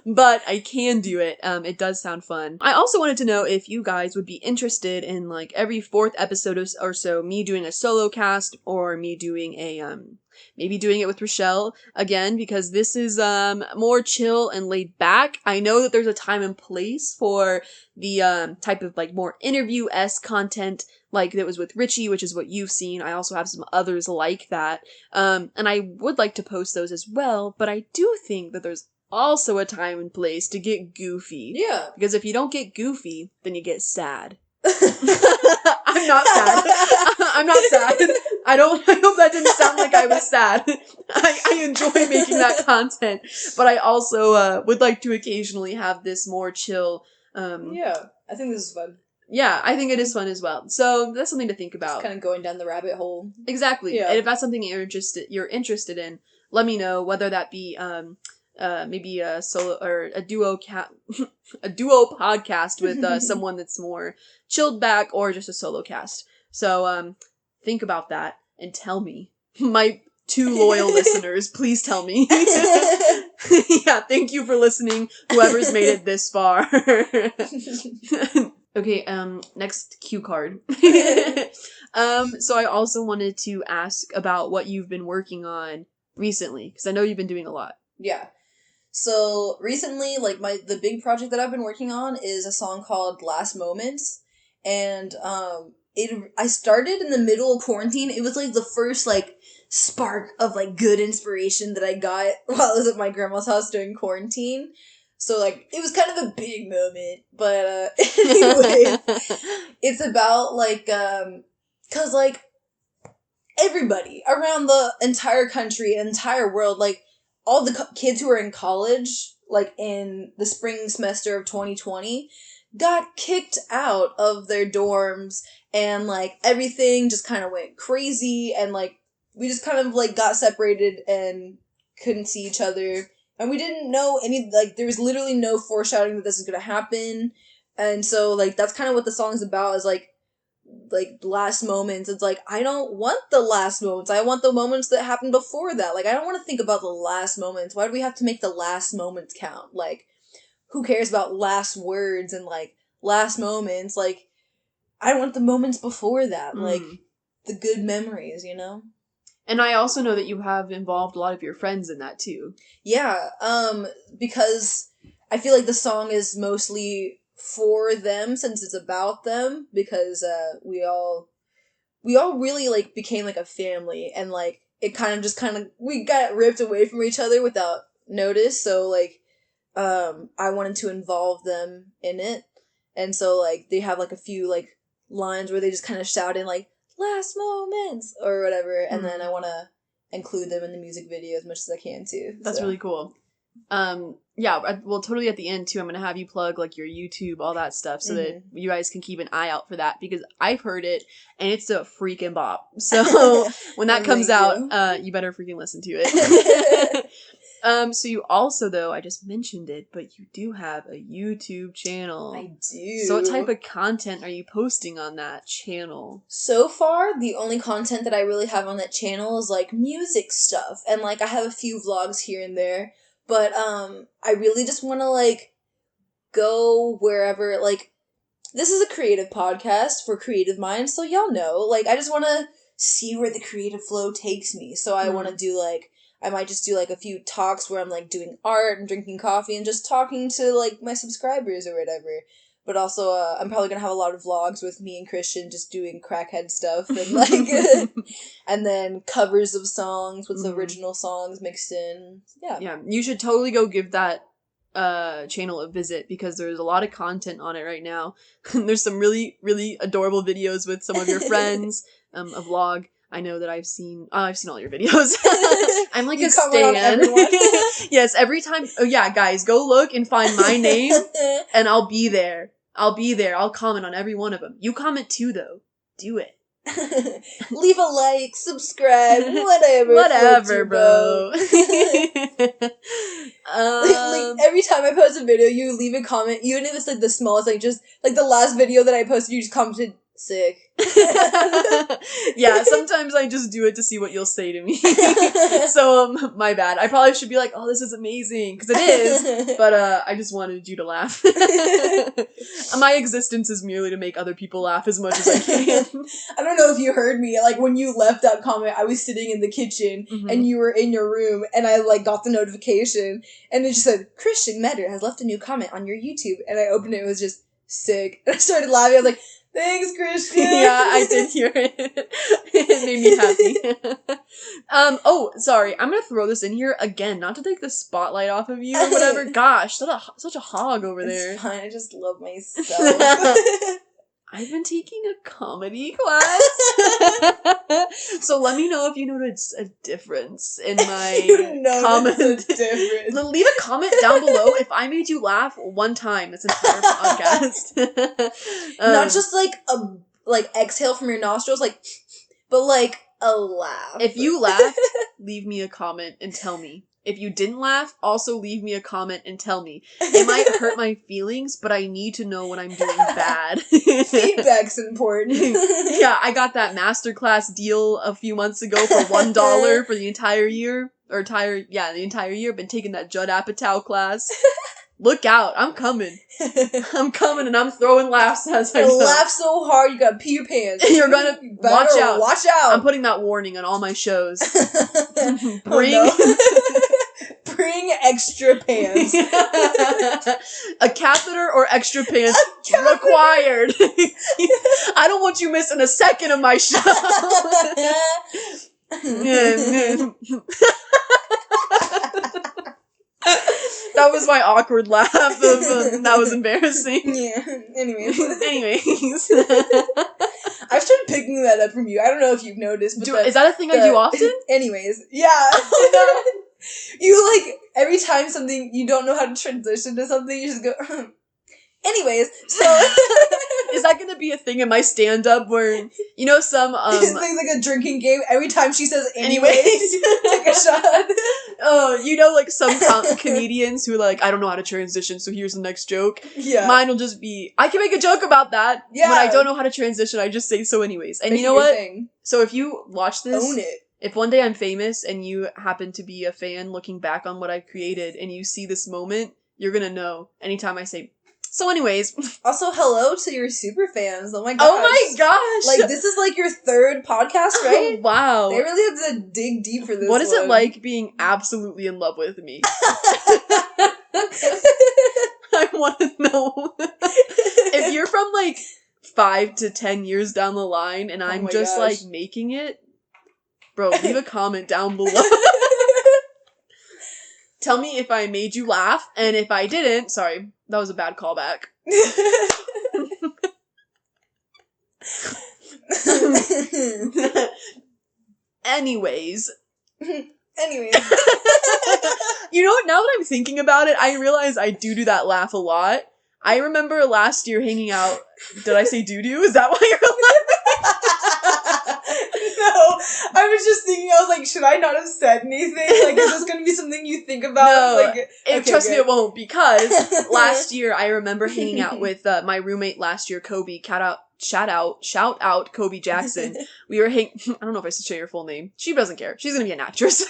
but I can do it. It does sound fun. I also wanted to know if you guys would be interested in like every 4th episode or so, me doing a solo cast or me doing a, maybe doing it with Rachelle again, because this is, more chill and laid back. I know that there's a time and place for the, type of like more interview-esque content like that was with Richie, which is what you've seen. I also have some others like that. And I would like to post those as well, but I do think that there's also a time and place to get goofy. Yeah. Because if you don't get goofy, then you get sad. I'm not sad. I'm not sad. I hope that didn't sound like I was sad. I enjoy making that content, but I also would like to occasionally have this more chill. Yeah, I think this is fun. Yeah, I think it is fun as well. So that's something to think about. Just kind of going down the rabbit hole. Exactly. Yeah. And if that's something you're interested in, let me know, whether that be maybe a solo or a duo podcast with someone that's more chilled back, or just a solo cast. So think about that and tell me. My 2 loyal listeners, please tell me. Yeah, thank you for listening, whoever's made it this far. Okay, next cue card. So I also wanted to ask about what you've been working on recently, because I know you've been doing a lot. Yeah. So recently, like the big project that I've been working on is a song called Last Moments, and I started in the middle of quarantine. It was like the first like spark of like good inspiration that I got while I was at my grandma's house during quarantine. So, like, it was kind of a big moment, but, anyway, it's about, like, 'cause, like, everybody around the entire country, entire world, like, all the kids who were in college, like, in the spring semester of 2020, got kicked out of their dorms, and, like, everything just kind of went crazy, and, like, we just kind of, like, got separated and couldn't see each other. And we didn't know there was literally no foreshadowing that this is gonna happen. And so, like, that's kind of what the song's about, is, like, last moments. It's like, I don't want the last moments. I want the moments that happened before that. Like, I don't want to think about the last moments. Why do we have to make the last moments count? Like, who cares about last words and, like, last moments? Like, I want the moments before that. Like, the good memories, you know? And I also know that you have involved a lot of your friends in that too. Yeah, because I feel like the song is mostly for them since it's about them, because we all really like became like a family, and like it we got ripped away from each other without notice, so like I wanted to involve them in it, and so like they have like a few like lines where they just kind of shout in like last moments or whatever, and then I want to include them in the music video as much as I can too. That's really cool. Yeah, well, totally at the end, too, I'm going to have you plug, like, your YouTube, all that stuff, so that you guys can keep an eye out for that, because I've heard it, and it's a freaking bop. So, when that comes out, you better freaking listen to it. So you also, though, I just mentioned it, but you do have a YouTube channel. I do. So what type of content are you posting on that channel? So far, the only content that I really have on that channel is, like, music stuff. And, like, I have a few vlogs here and there. But, I really just want to, like, go wherever, like, this is a creative podcast for creative minds, so y'all know. Like, I just want to see where the creative flow takes me. So I want to do, like, I might just do, like, a few talks where I'm, like, doing art and drinking coffee and just talking to, like, my subscribers or whatever. But also, I'm probably gonna have a lot of vlogs with me and Christian just doing crackhead stuff and, like, and then covers of songs with original songs mixed in. Yeah. Yeah, you should totally go give that channel a visit, because there's a lot of content on it right now. There's some really, really adorable videos with some of your friends, a vlog. I know that I've seen all your videos. I'm like a stan. Yes, every time. Oh yeah, guys, go look and find my name, and I'll be there. I'll comment on every one of them. You comment too, though. Do it. Leave a like, subscribe, whatever. Whatever, bro. Like, every time I post a video, you leave a comment, even if it's, like, the smallest, like, just, like, the last video that I posted, you just commented, sick. Yeah, sometimes I just do it to see what you'll say to me. So, my bad. I probably should be like, oh, this is amazing, because it is, but I just wanted you to laugh. My existence is merely to make other people laugh as much as I can. I don't know if you heard me, like, when you left that comment, I was sitting in the kitchen, and you were in your room, and I, like, got the notification, and it just said, Christian Meador has left a new comment on your YouTube, and I opened it, it was just sick, and I started laughing, I was like, thanks, Christian. Yeah, I did hear it. It made me happy. Oh, sorry. I'm gonna throw this in here again, not to take the spotlight off of you or whatever. Gosh, such a hog over there. It's fine. I just love myself. I've been taking a comedy class. So let me know if you notice a difference in my comment. Leave a comment down below if I made you laugh one time this entire podcast. Not just like exhale from your nostrils, but like a laugh. If you laughed, leave me a comment and tell me. If you didn't laugh, also leave me a comment and tell me. It might hurt my feelings, but I need to know when I'm doing bad. Feedback's important. Yeah, I got that masterclass deal a few months ago for $1 for the entire year. The entire year. Been taking that Judd Apatow class. Look out, I'm coming. I'm coming and I'm throwing laughs as I go. Laugh so hard you gotta pee your pants. You're gonna watch out. Watch out. I'm putting that warning on all my shows. Bring extra pants. A catheter or extra pants required. I don't want you missing a second of my show. That was my awkward laugh. That was embarrassing. Yeah. Anyways. I've started picking that up from you. I don't know if you've noticed, but is that a thing I do often? Anyways, yeah. Oh, no. You, like, every time you don't know how to transition to something, you just go, anyways, so. Is that gonna be a thing in my stand-up where, you know, some, It's like a drinking game. Every time she says anyways, take a shot. Oh, you know, like some comedians who, like, I don't know how to transition, so here's the next joke. Yeah. Mine will just be, I can make a joke about that. Yeah. When I don't know how to transition, I just say so anyways. And you know what? So if you watch this. Own it. If one day I'm famous and you happen to be a fan looking back on what I created and you see this moment, you're gonna know anytime I say, so anyways. Also, hello to your super fans. Oh my gosh. Oh my gosh. Like, this is like your third podcast, right? Oh, wow. They really have to dig deep for this What is it like being absolutely in love with me? I want to know. If you're from like 5 to 10 years down the line and I'm just like making it, bro, leave a comment down below. Tell me if I made you laugh, and if I didn't, sorry, that was a bad callback. Anyways. Anyways. You know what? Now that I'm thinking about it, I realize I do that laugh a lot. I remember last year hanging out. Did I say doo-doo? Is that why you're laughing? No, I was just thinking, I was like, should I not have said anything? Like, is this going to be something you think about? No, Like, trust me, it won't, because last year I remember hanging out with my roommate last year, Kobe. Shout out, Kobe Jackson. We were I don't know if I should say your full name. She doesn't care. She's gonna be an actress.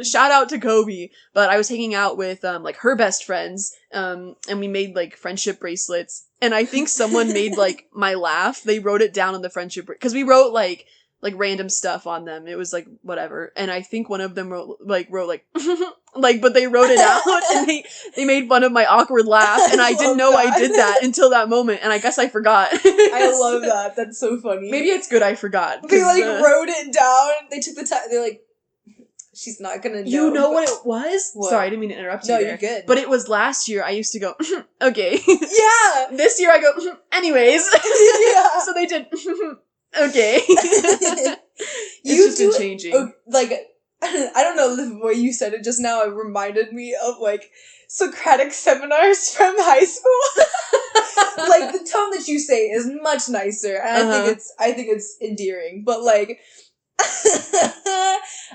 Shout out to Kobe. But I was hanging out with like her best friends, and we made like friendship bracelets. And I think someone made like my laugh. They wrote it down on the friendship because we wrote like random stuff on them. It was like whatever. And I think one of them wrote like but they wrote it out and they made fun of my awkward laugh, and I didn't know that. I did that until that moment, and I guess I forgot. I love that. That's so funny. Maybe it's good I forgot. They like wrote it down. They took the time. They're like, she's not gonna know. You know what it was? What? Sorry, I didn't mean to interrupt you. No, there. you're good. But it was last year. I used to go, okay. Yeah. This year I go, anyways. Yeah. So they did, okay. It's just been changing. Like, I don't know, the way you said it just now, it reminded me of, like, Socratic seminars from high school. Like, the tone that you say is much nicer, and I think it's endearing, but, like,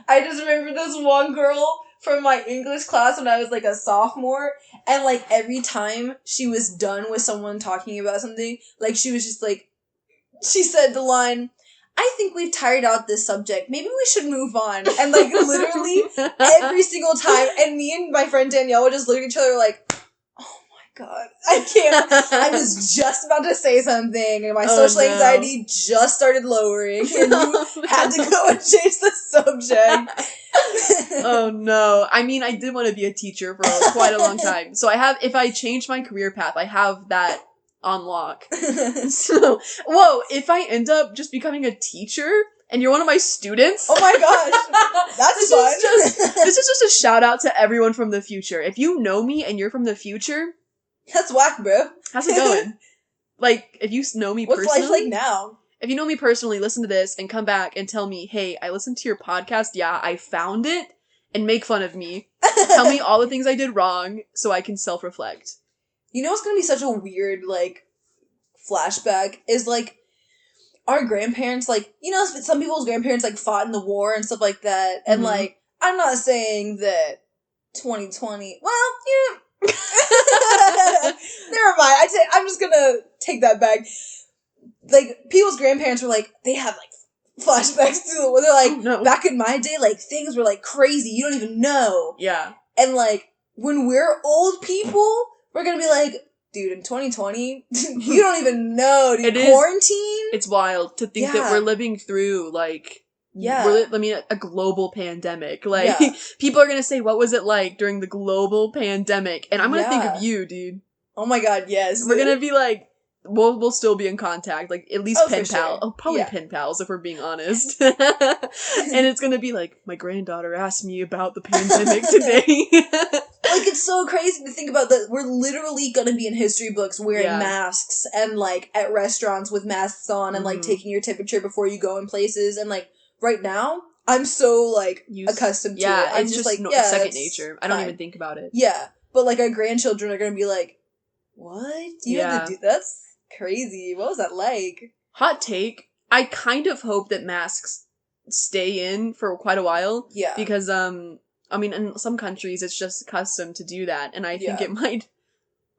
I just remember this one girl from my English class when I was, like, a sophomore, and, like, every time she was done with someone talking about something, like, she was just, like, she said the line, I think we've tired out this subject. Maybe we should move on. And, like, literally every single time. And me and my friend Danielle would just look at each other like, oh my god, I can't. I was just about to say something, and my social anxiety just started lowering, and you had to go and change the subject. Oh no. I mean, I did want to be a teacher for quite a long time. So if I change my career path, I have that on lock. So, whoa, if I end up just becoming a teacher and you're one of my students, oh my gosh, that's fun. This is just a shout out to everyone from the future. If you know me and you're from the future, that's whack, bro. How's it going? Like, if you know me personally, what's life like now? If you know me personally, listen to this and come back and tell me, hey, I listened to your podcast, yeah, I found it, and make fun of me. Tell me all the things I did wrong so I can self-reflect. You know what's gonna be such a weird, like, flashback is, like, our grandparents, like, you know, some people's grandparents, like, fought in the war and stuff like that, and, like, I'm not saying that 2020, well, yeah, never mind, I'm just gonna take that back. Like, people's grandparents were, like, they have, like, flashbacks to the war. They're like, no. Back in my day, like, things were, like, crazy, you don't even know. Yeah. And, like, when we're old people, we're gonna be like, dude, in 2020, you don't even know, dude. Quarantine? It's wild to think that we're living through, like, a global pandemic. Like, people are gonna say, what was it like during the global pandemic? And I'm gonna think of you, dude. Oh my god, yes. We're gonna be like, we'll still be in contact, like, at least pen pal. Sure. Oh, probably pen pals, if we're being honest. And it's gonna be like, my granddaughter asked me about the pandemic today. Like, it's so crazy to think about that we're literally gonna be in history books wearing masks and, like, at restaurants with masks on and, like, taking your temperature before you go in places. And, like, right now, I'm so, like, accustomed to it. I'm it's just like, second nature. I don't even think about it. Yeah, but, like, our grandchildren are gonna be like, what? You had to do that's crazy. What was that like? Hot take. I kind of hope that masks stay in for quite a while. Yeah. Because, I mean, in some countries, it's just custom to do that. And I think it might...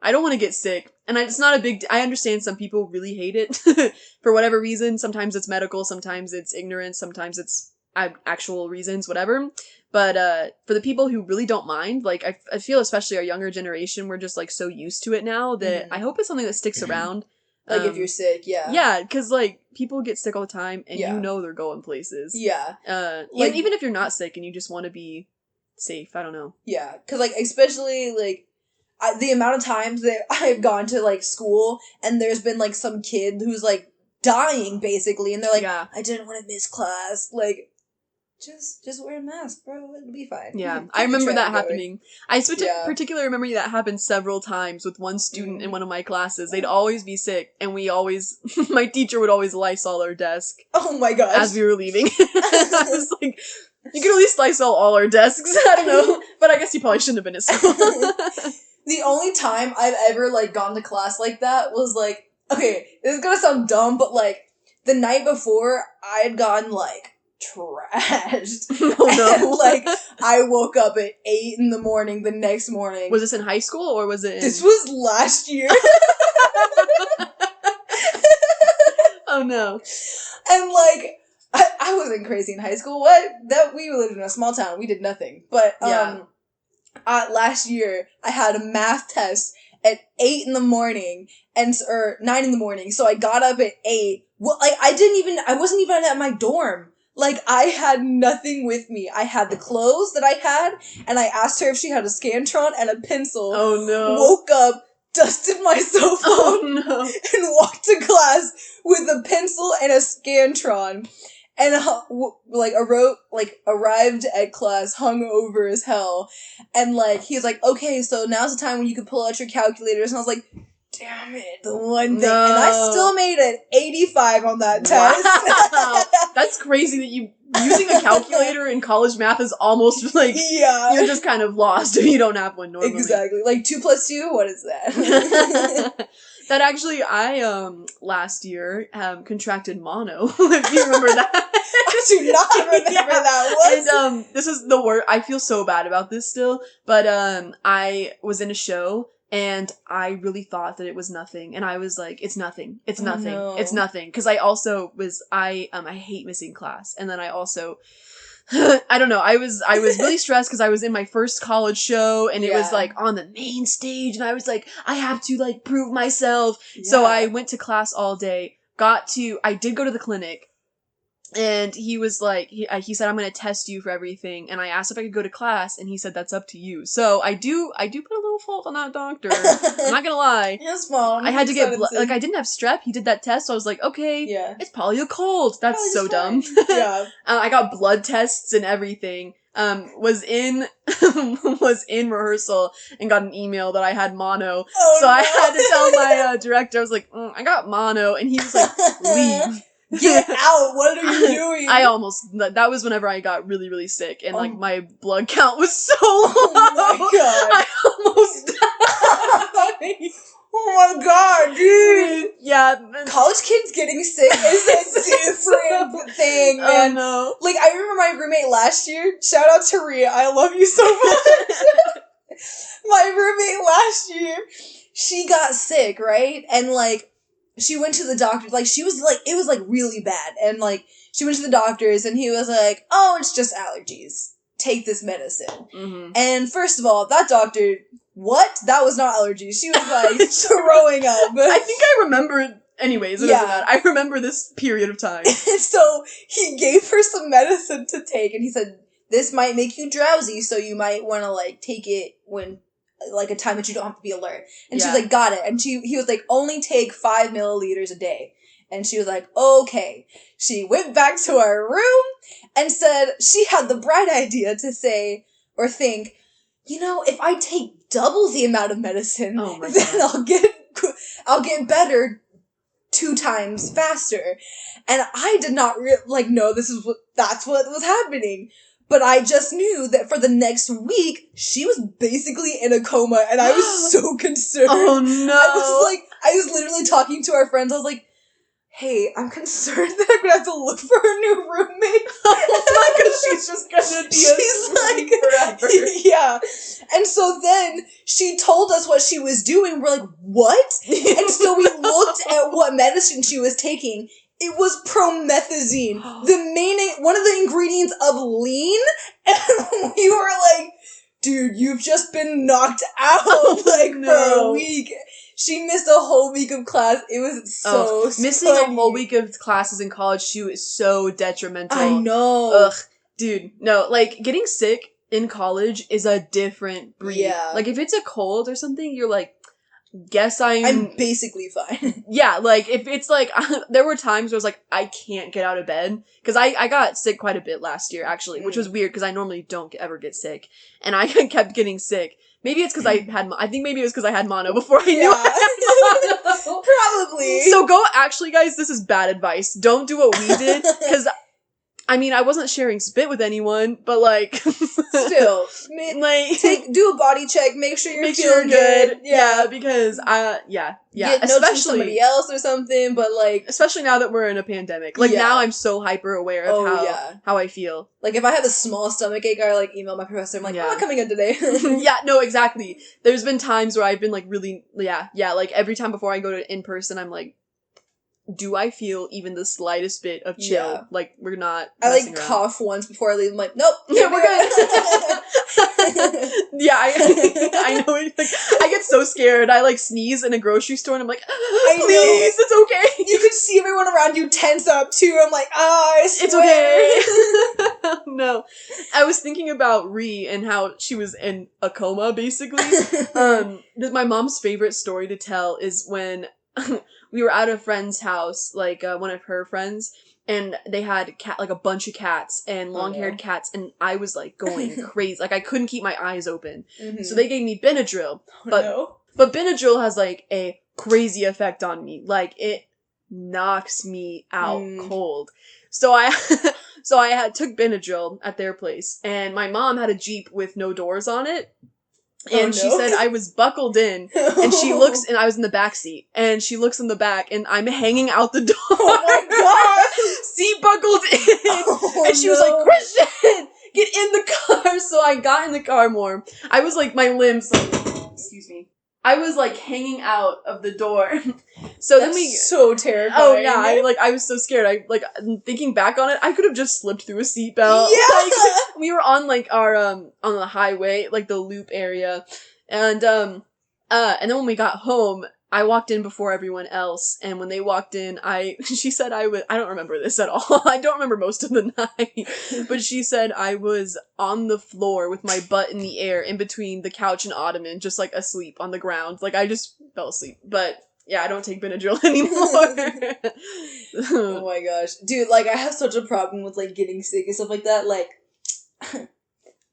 I don't want to get sick. And it's not a big... I understand some people really hate it for whatever reason. Sometimes it's medical. Sometimes it's ignorance. Sometimes it's actual reasons, whatever. But for the people who really don't mind, like, I feel especially our younger generation, we're just, like, so used to it now that I hope it's something that sticks around. Like, if you're sick, yeah. Yeah, because, like, people get sick all the time, and you know they're going places. Yeah. Like, even if you're not sick and you just want to be safe, I don't know. Yeah, because, like, especially, like, the amount of times that I've gone to, like, school, and there's been, like, some kid who's, like, dying, basically, and they're like, I didn't want to miss class, like... Just wear a mask, bro. It'll be fine. Yeah, I remember that happening. I particularly remember that happened several times with one student in one of my classes. They'd always be sick, and my teacher would always Lysol our desk. Oh my gosh. As we were leaving. I was like, You could at least Lysol all our desks. I don't know. But I guess you probably shouldn't have been at school. The only time I've ever, like, gone to class like that was, like, okay, this is gonna sound dumb, but, like, the night before, I had gotten, like, trashed. Oh, no. And, like, I woke up at 8 in the morning the next morning. Was this in high school, or was it in... This was last year. Oh, no. And, like, I wasn't crazy in high school. We lived in a small town. We did nothing. But, last year, I had a math test at 8 in the morning, or 9 in the morning, so I got up at 8. Well, like, I wasn't even at my dorm. Like, I had nothing with me. I had the clothes that I had, and I asked her if she had a Scantron and a pencil. Oh, no. Woke up, dusted myself Oh, off, no. and walked to class with a pencil and a Scantron. And, arrived at class hungover as hell. And, like, he's like, okay, so now's the time when you can pull out your calculators. And I was like, damn it, the one thing. No. And I still made an 85 on that test. Wow. That's crazy that using a calculator in college math is almost like, Yeah. you're just kind of lost if you don't have one normally. Exactly. Like, 2 plus 2, what is that? That actually, I, last year, contracted mono, if you remember that. I do not remember that. And, this is the worst. I feel so bad about this still, but, I was in a show, and I really thought that it was nothing, and I was like, it's nothing, it's nothing, no. it's nothing, because I also was, I hate missing class, and then I also, I don't know, I was really stressed because I was in my first college show, and it was, like, on the main stage, and I was like, I have to, like, prove myself, so I went to class all day, I did go to the clinic, and he was like, he said, I'm gonna test you for everything, and I asked if I could go to class, and he said, that's up to you. So I do put a little fault on that doctor. I'm not gonna lie. Yes, Mom. I had to get I didn't have strep, he did that test, so I was like, okay, it's probably a cold. That's so dumb. Yeah. I got blood tests and everything. Was in rehearsal and got an email that I had mono. So I had to tell my director, I was like, I got mono, and he was like, leave. Get out! What are you doing? That was whenever I got really, really sick, and like my blood count was so low. Oh my god. I almost died. Oh my god, dude! Yeah. College kids getting sick is a different thing, man. Oh no. Like, I remember my roommate last year, shout out to Rhea, I love you so much. My roommate last year, she got sick, right? And like, she went to the doctor, like, she was like, it was like really bad, and like, she went to the doctors, and he was like, oh, it's just allergies. Take this medicine. Mm-hmm. And first of all, that doctor, what? That was not allergies. She was like throwing up. I think I remember, anyways, it doesn't matter. I remember this period of time. So he gave her some medicine to take, and he said, this might make you drowsy, so you might want to like take it when, like, a time that you don't have to be alert. And she was like, got it. And he was like, only take 5 milliliters a day. And she was like, okay. She went back to our room and said she had the bright idea to say, or think, you know, if I take double the amount of medicine, then I'll get better 2 times faster. And I did not know that's what was happening. But I just knew that for the next week, she was basically in a coma, and I was so concerned. Oh no. I was literally talking to our friends, I was like, hey, I'm concerned that I'm gonna have to look for her new roommate. Because she's just gonna be forever. Yeah. And so then she told us what she was doing. We're like, what? And so we looked at what medicine she was taking. It was promethazine, one of the ingredients of lean. And we were like, dude, you've just been knocked out for a week. She missed a whole week of class. It was so missing funny. a whole week of classes in college too is so detrimental. I know. Ugh, dude, no, like, getting sick in college is a different breed. Yeah. Like, if it's a cold or something, you're like, guess I'm basically fine. Yeah, like, if it's like, there were times where I was like, I can't get out of bed, because I got sick quite a bit last year, actually, which was weird, because I normally don't ever get sick, and I kept getting sick. Maybe it's because I think maybe it was because I had mono before I knew I had mono. Probably. So actually, guys, this is bad advice. Don't do what we did, because I mean, I wasn't sharing spit with anyone, but like, Still, like, do a body check, make sure you're make feeling sure you're good. Yeah, because Get notes from somebody else or something, but like, especially now that we're in a pandemic. Like now, I'm so hyper aware of how I feel. Like if I have a small stomach ache, I like email my professor. I'm like, I'm not coming in today. Yeah, no, exactly. There's been times where I've been like really, like every time before I go to in person, I'm like, do I feel even the slightest bit of chill? Yeah. Like, we're not I like around. cough once before I leave. I'm like, nope. Yeah, we're good. Yeah, I know. Like, I get so scared. I like sneeze in a grocery store and I'm like, please, it's okay. You can see everyone around you tense up too. I'm like, I swear. It's okay. No. I was thinking about Ree and how she was in a coma, basically. My mom's favorite story to tell is when we were at a friend's house, like one of her friends, and they had a bunch of cats and long-haired cats, and I was like going crazy. Like I couldn't keep my eyes open. Mm-hmm. So they gave me Benadryl. But Benadryl has like a crazy effect on me. Like it knocks me out cold. So I took Benadryl at their place, and my mom had a Jeep with no doors on it. And she said I was buckled in, and she looks, and I was in the back seat, and she looks in the back, and I'm hanging out the door. Oh my god! Seat buckled in! And she was like, Christian, get in the car! So I got in the car more. I was like, my limbs, like, excuse me. I was like hanging out of the door. So That's so terrifying. Oh yeah, I was so scared. Thinking back on it, I could have just slipped through a seatbelt. Yeah! Like, we were on like our on the highway, like the loop area. And then when we got home, I walked in before everyone else, and when they walked in, she said I don't remember this at all. I don't remember most of the night. But she said I was on the floor with my butt in the air in between the couch and ottoman, just like asleep on the ground. Like I just fell asleep. But yeah, I don't take Benadryl anymore. Oh my gosh. Dude, like I have such a problem with like getting sick and stuff like that. Like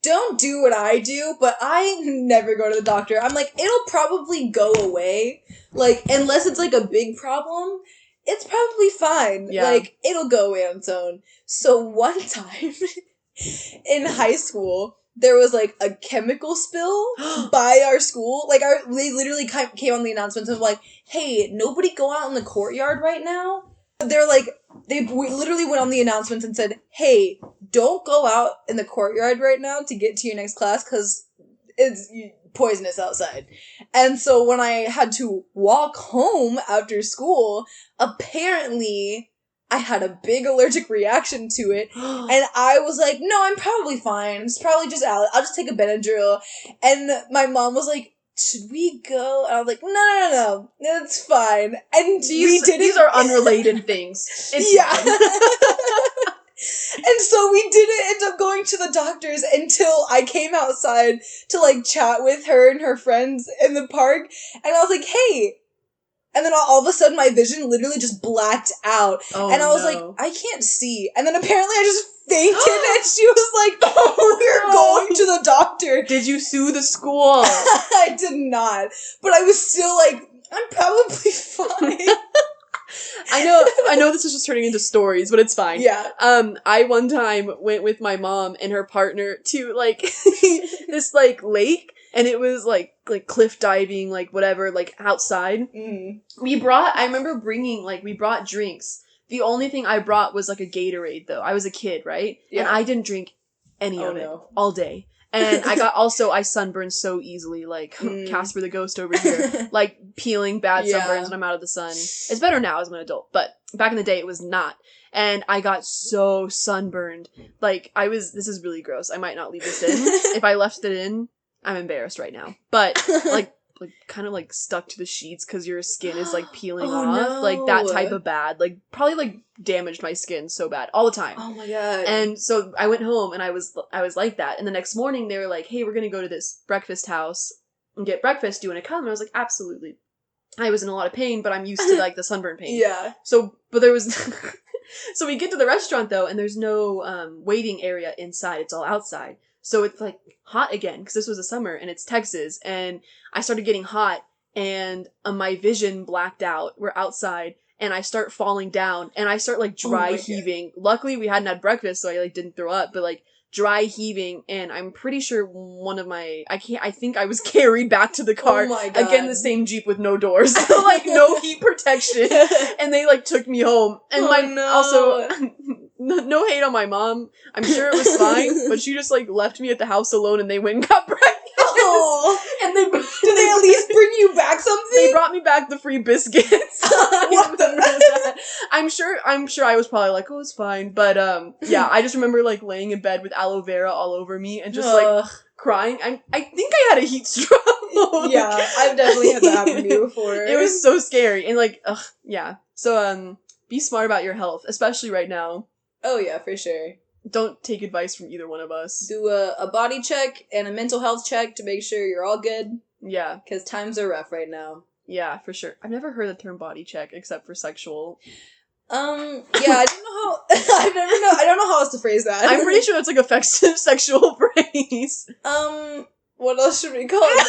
don't do what I do, but I never go to the doctor. I'm like, it'll probably go away. Like, unless it's like a big problem, it's probably fine. Yeah. Like, it'll go away on its own. So one time in high school, there was like a chemical spill by our school. Like, they literally came on the announcements of like, hey, nobody go out in the courtyard right now. They're like, we literally went on the announcements and said, hey, don't go out in the courtyard right now to get to your next class because it's poisonous outside. And so when I had to walk home after school, apparently I had a big allergic reaction to it. And I was like, no, I'm probably fine. It's probably just I'll just take a Benadryl. And my mom was like, should we go? And I was like, no, it's fine. And these are unrelated things. And so we didn't end up going to the doctors until I came outside to like chat with her and her friends in the park. And I was like, hey. And then all of a sudden my vision literally just blacked out. And I was like, I can't see. And then apparently I just fainted and she was like, we're going to the doctor. Did you sue the school? I did not. But I was still like, I'm probably fine. I know this is just turning into stories, but it's fine. Yeah. I one time went with my mom and her partner to like this like lake, and it was like cliff diving, like whatever, like outside. Mm. We brought drinks. The only thing I brought was like a Gatorade though. I was a kid, right? Yeah. And I didn't drink any of it all day. And I sunburned so easily, like Casper the Ghost over here, like peeling bad sunburns when I'm out of the sun. It's better now as an adult, but back in the day it was not. And I got so sunburned. Like this is really gross. I might not leave this in. If I left it in, I'm embarrassed right now. But like kind of like stuck to the sheets because your skin is like peeling off. No. Like that type of bad. Like probably like damaged my skin so bad all the time. Oh my god. And so I went home and I was like that. And the next morning they were like, hey, we're gonna go to this breakfast house and get breakfast. Do you want to come? And I was like, absolutely. I was in a lot of pain, but I'm used to like the sunburn pain. Yeah. So there was so we get to the restaurant though, and there's no waiting area inside. It's all outside. So it's like hot again because this was the summer and it's Texas, and I started getting hot and my vision blacked out. We're outside and I start falling down, and I start, like, dry heaving. Luckily, we hadn't had breakfast, so I, like, didn't throw up, but, like, dry heaving, and I'm pretty sure one of my, I think I was carried back to the car. Oh my God. Again, the same Jeep with no doors. Like, no heat protection. And they, like, took me home. And, also, no hate on my mom. I'm sure it was fine, but she just, like, left me at the house alone, and they went and got breakfast. Oh. And did they at least bring you back something? They brought me back the free biscuits. What the? I'm sure I was probably like, oh, it's fine. But, yeah, I just remember, like, laying in bed with aloe vera all over me and just, like, crying. I think I had a heat stroke. Yeah, I've definitely had that happen to me before. It was so scary. And, like, yeah. So, be smart about your health, especially right now. Oh, yeah, for sure. Don't take advice from either one of us. Do a body check and a mental health check to make sure you're all good. Yeah. Because times are rough right now. Yeah, for sure. I've never heard the term body check except for sexual. Yeah, I don't know how. I don't know how else to phrase that. I'm pretty sure it's like offensive sexual phrase. What else should we call it?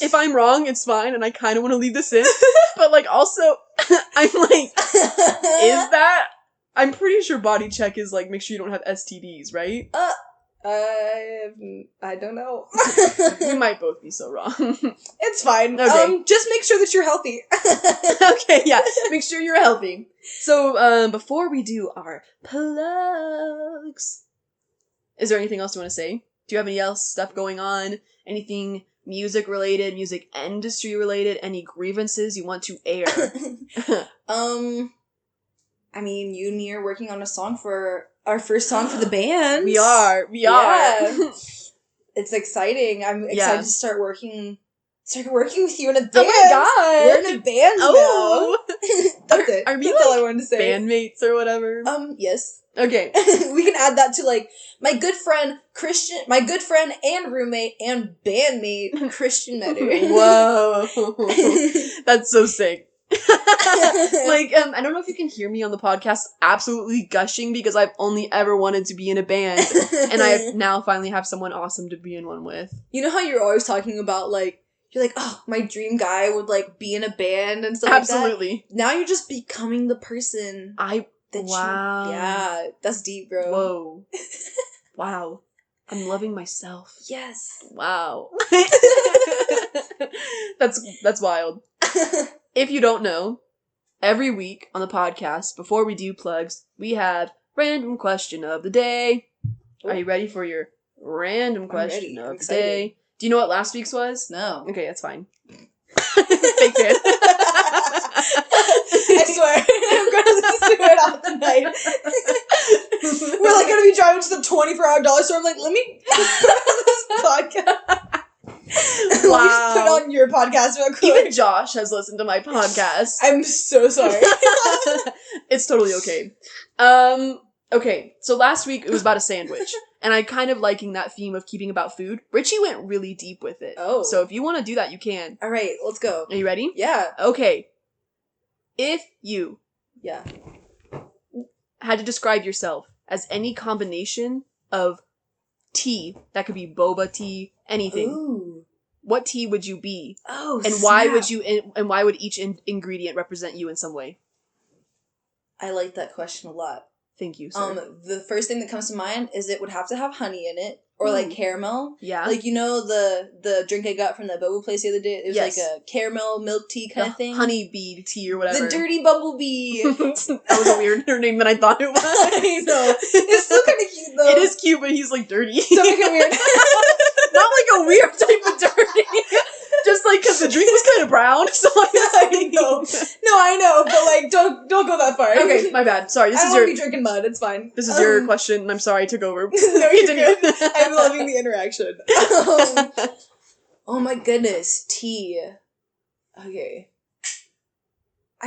If I'm wrong, it's fine, and I kind of want to leave this in. But, like, also, I'm like, is that? I'm pretty sure body check is, like, make sure you don't have STDs, right? I don't know. We might both be so wrong. It's fine. Okay. Just make sure that you're healthy. Okay, yeah. Make sure you're healthy. So, before we do our plugs, is there anything else you want to say? Do you have any else stuff going on? Anything music related, music industry related? Any grievances you want to air? I mean, you and me are working on a song for our first song for the band. We are. It's exciting. I'm excited to start working with you in a band. Oh my God. We're in a band now. That's it. Are we That's all like I wanted to say. bandmates or whatever? Yes. Okay. We can add that to, like, my good friend and roommate and bandmate Christian Meador. Whoa. That's so sick. Like, I don't know if you can hear me on the podcast absolutely gushing because I've only ever wanted to be in a band, and I now finally have someone awesome to be in one with. You know how you're always talking about, like, you're like, oh, my dream guy would, like, be in a band and stuff Absolutely. like that. Now you're just becoming the person wow. Yeah, that's deep, bro. Whoa. Wow. I'm loving myself. Yes. Wow. That's wild. If you don't know, every week on the podcast, before we do plugs, we have random question of the day. Are you ready for your random question of the day? Do you know what last week's was? No. Okay, that's fine. Fake fan. I swear, I'm going to listen to it all tonight. We're like going to be driving to the 24-hour dollar store. I'm like, let me this podcast. Let me just put on your podcast real quick. Even Josh has listened to my podcast. I'm so sorry. It's totally okay. Okay, so last week it was about a sandwich, and I kind of liking that theme of keeping about food. Richie went really deep with it. Oh. So if you want to do that, you can. All right, let's go. Are you ready? Yeah. Okay. If you Yeah. had to describe yourself as any combination of tea, that could be boba tea, anything. Ooh. What tea would you be? Oh, and why would you? And why would each ingredient represent you in some way? I like that question a lot. Thank you, sir. The first thing that comes to mind is it would have to have honey in it, or like caramel. Yeah. Like, you know, the drink I got from the boba place the other day. It was like a caramel milk tea kind of thing. Honey bee tea or whatever. The dirty bumblebee. That was a weirder name than I thought it was. I know. It's still kind of cute though. It is cute, but he's like dirty. So fucking weird. Not like a weird type of dirty. Just like because the drink was kind of brown, so I know. No, I know, but like, don't go that far. Okay, my bad. Sorry. I don't want to be drinking mud. It's fine. This is your question, and I'm sorry I took over. No, you're good. I'm loving the interaction. Oh my goodness, tea. Okay.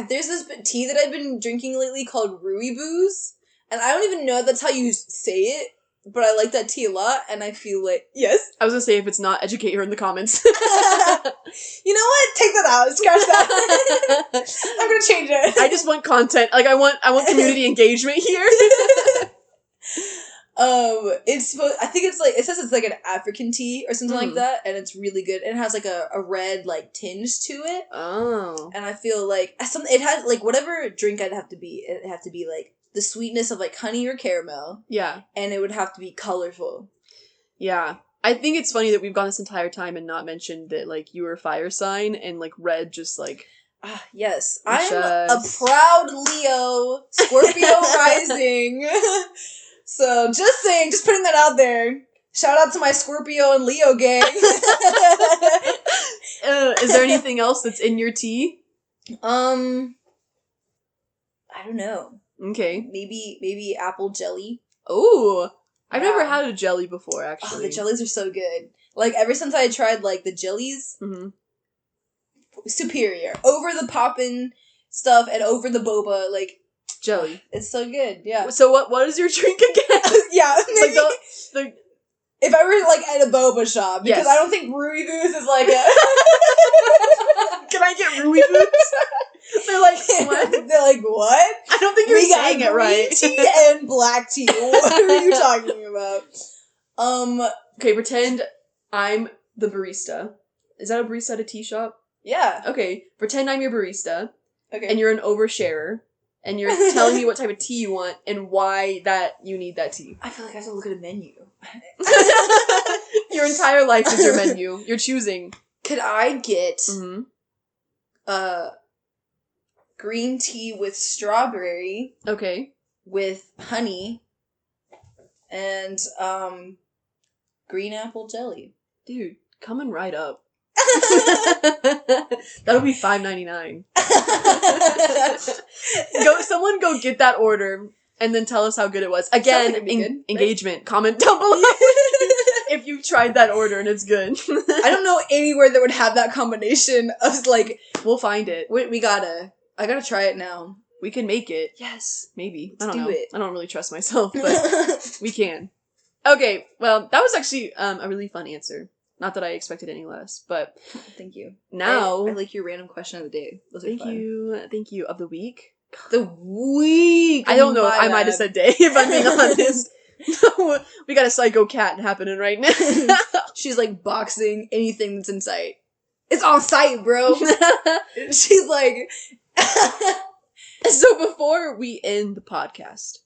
There's this tea that I've been drinking lately called Rooibos, and I don't even know if that's how you say it, but I like that tea a lot, and I feel like... Yes? I was gonna say, if it's not, educate her in the comments. You know what? Take that out. Scratch that. I'm gonna change it. I just want content. Like, I want community engagement here. I think it's like, it says it's like an African tea or something like that, and it's really good. And it has like a red like tinge to it. Oh. And I feel like it had like whatever drink it'd have to be like the sweetness of like honey or caramel. Yeah. And it would have to be colorful. Yeah. I think it's funny that we've gone this entire time and not mentioned that like you were a fire sign and like red just like yes. I'm a proud Leo, Scorpio rising. So, just saying, just putting that out there. Shout out to my Scorpio and Leo gang. Is there anything else that's in your tea? I don't know. Okay. Maybe apple jelly. Oh, I've never had a jelly before, actually. Oh, the jellies are so good. Like, ever since I tried, like, the jellies, superior. Over the poppin' stuff and over the boba, like... Jelly. It's so good, yeah. So what is your drink again? Yeah, maybe... Like if I were, like, at a boba shop, because I don't think Rui Booth is, like, a... Can I get Rui Booths? They're like, what? They're like, what? I don't think you're saying it right. Green tea and black tea. What are you talking about? Okay, pretend I'm the barista. Is that a barista at a tea shop? Yeah. Okay, pretend I'm your barista. Okay. And you're an oversharer. And you're telling me what type of tea you want and why that you need that tea. I feel like I have to look at a menu. Your entire life is your menu. You're choosing. Could I get green tea with strawberry? Okay. With honey and green apple jelly. Dude, coming right up. That'll be $5.99. Someone go get that order and then tell us how good it was. Again, engagement. Comment down below if you tried that order and it's good. I don't know anywhere that would have that combination of like. We'll find it. I gotta try it now. We can make it. Yes, maybe. Let's I don't know. it. I don't really trust myself, but we can. Okay, well, that was actually a really fun answer. Not that I expected any less, but thank you. Now I like your random question of the day. Those are fun. Thank you. Of the week. The week. I don't know. I might have said day if I'm being honest. We got a psycho cat happening right now. She's like boxing anything that's in sight. It's on sight, bro. She's like. So before we end the podcast,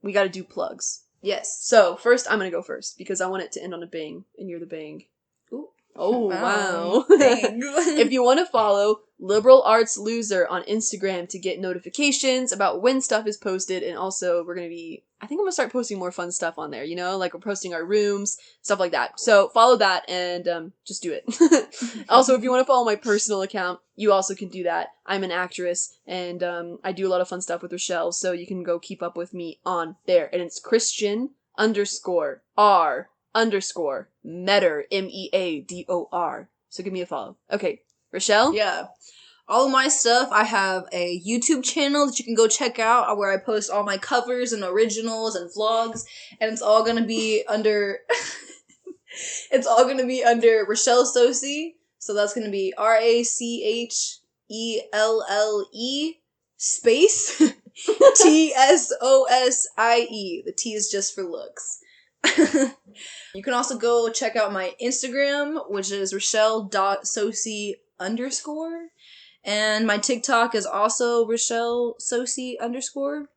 we got to do plugs. Yes. So, first, I'm going to go first, because I want it to end on a bang, and you're the bang. Ooh. Oh, wow. Thanks. If you want to follow Liberal Arts Loser on Instagram to get notifications about when stuff is posted, and also we're going to be, I think I'm going to start posting more fun stuff on there, you know? Like, we're posting our rooms, stuff like that. So, follow that, and just do it. Also, if you want to follow my personal account, you also can do that. I'm an actress, and I do a lot of fun stuff with Rachelle, so you can go keep up with me on there. And it's Christian_R_Meador, Meador. So give me a follow. Okay, Rachelle? Yeah. All of my stuff, I have a YouTube channel that you can go check out where I post all my covers and originals and vlogs, and it's all gonna be under Rachelle Tsosie. So that's gonna be RACHELLE space TSOSIE. The T is just for looks. You can also go check out my Instagram, which is Rachelle.Tsosie_. And my TikTok is also Rachelle Tsosie _.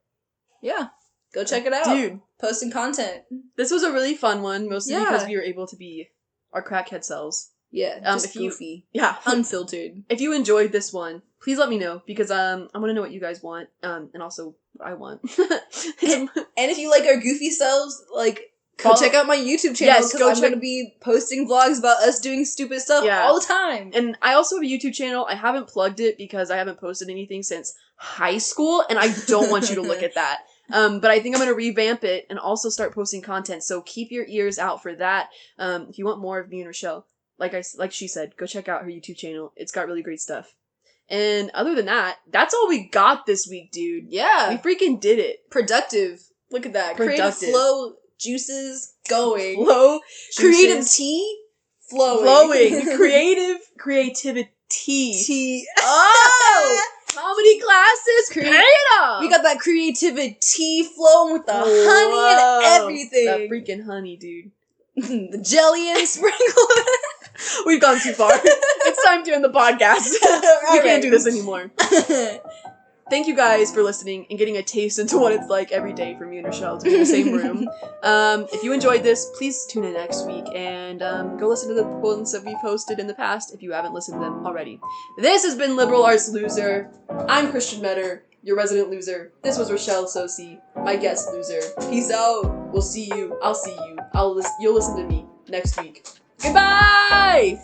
Yeah. Go check it out. Dude. Posting content. This was a really fun one, mostly because we were able to be our crackhead selves. Yeah, just goofy. Unfiltered. If you enjoyed this one, please let me know, because I want to know what you guys want, and also what I want. And if you like our goofy selves, like, go check out my YouTube channel, because I'm going to be posting vlogs about us doing stupid stuff all the time. And I also have a YouTube channel. I haven't plugged it because I haven't posted anything since high school, and I don't want you to look at that. But I think I'm going to revamp it and also start posting content, so keep your ears out for that. If you want more of me and Rachelle, like she said, go check out her YouTube channel. It's got really great stuff. And other than that, that's all we got this week, dude. Yeah. We freaking did it. Productive. Look at that. Productive. Creative flow juices going. Flow juices. Creative tea flowing. Creativity. Tea. Oh! Comment comedy classes. Pay it off! We got that creativity flowing with the honey Whoa. and everything. That freaking honey, dude. The jelly and sprinkle. We've gone too far. It's time to end the podcast. We can't do this anymore. Thank you guys for listening and getting a taste into what it's like every day for me and Rachelle to be in the same room. If you enjoyed this, please tune in next week and go listen to the ones that we posted in the past if you haven't listened to them already. This has been Liberal Arts Loser. I'm Christian Meador, your resident loser. This was Rachelle Tsosie, my guest loser. Peace out. We'll see you. I'll see you. You'll listen to me next week. Goodbye!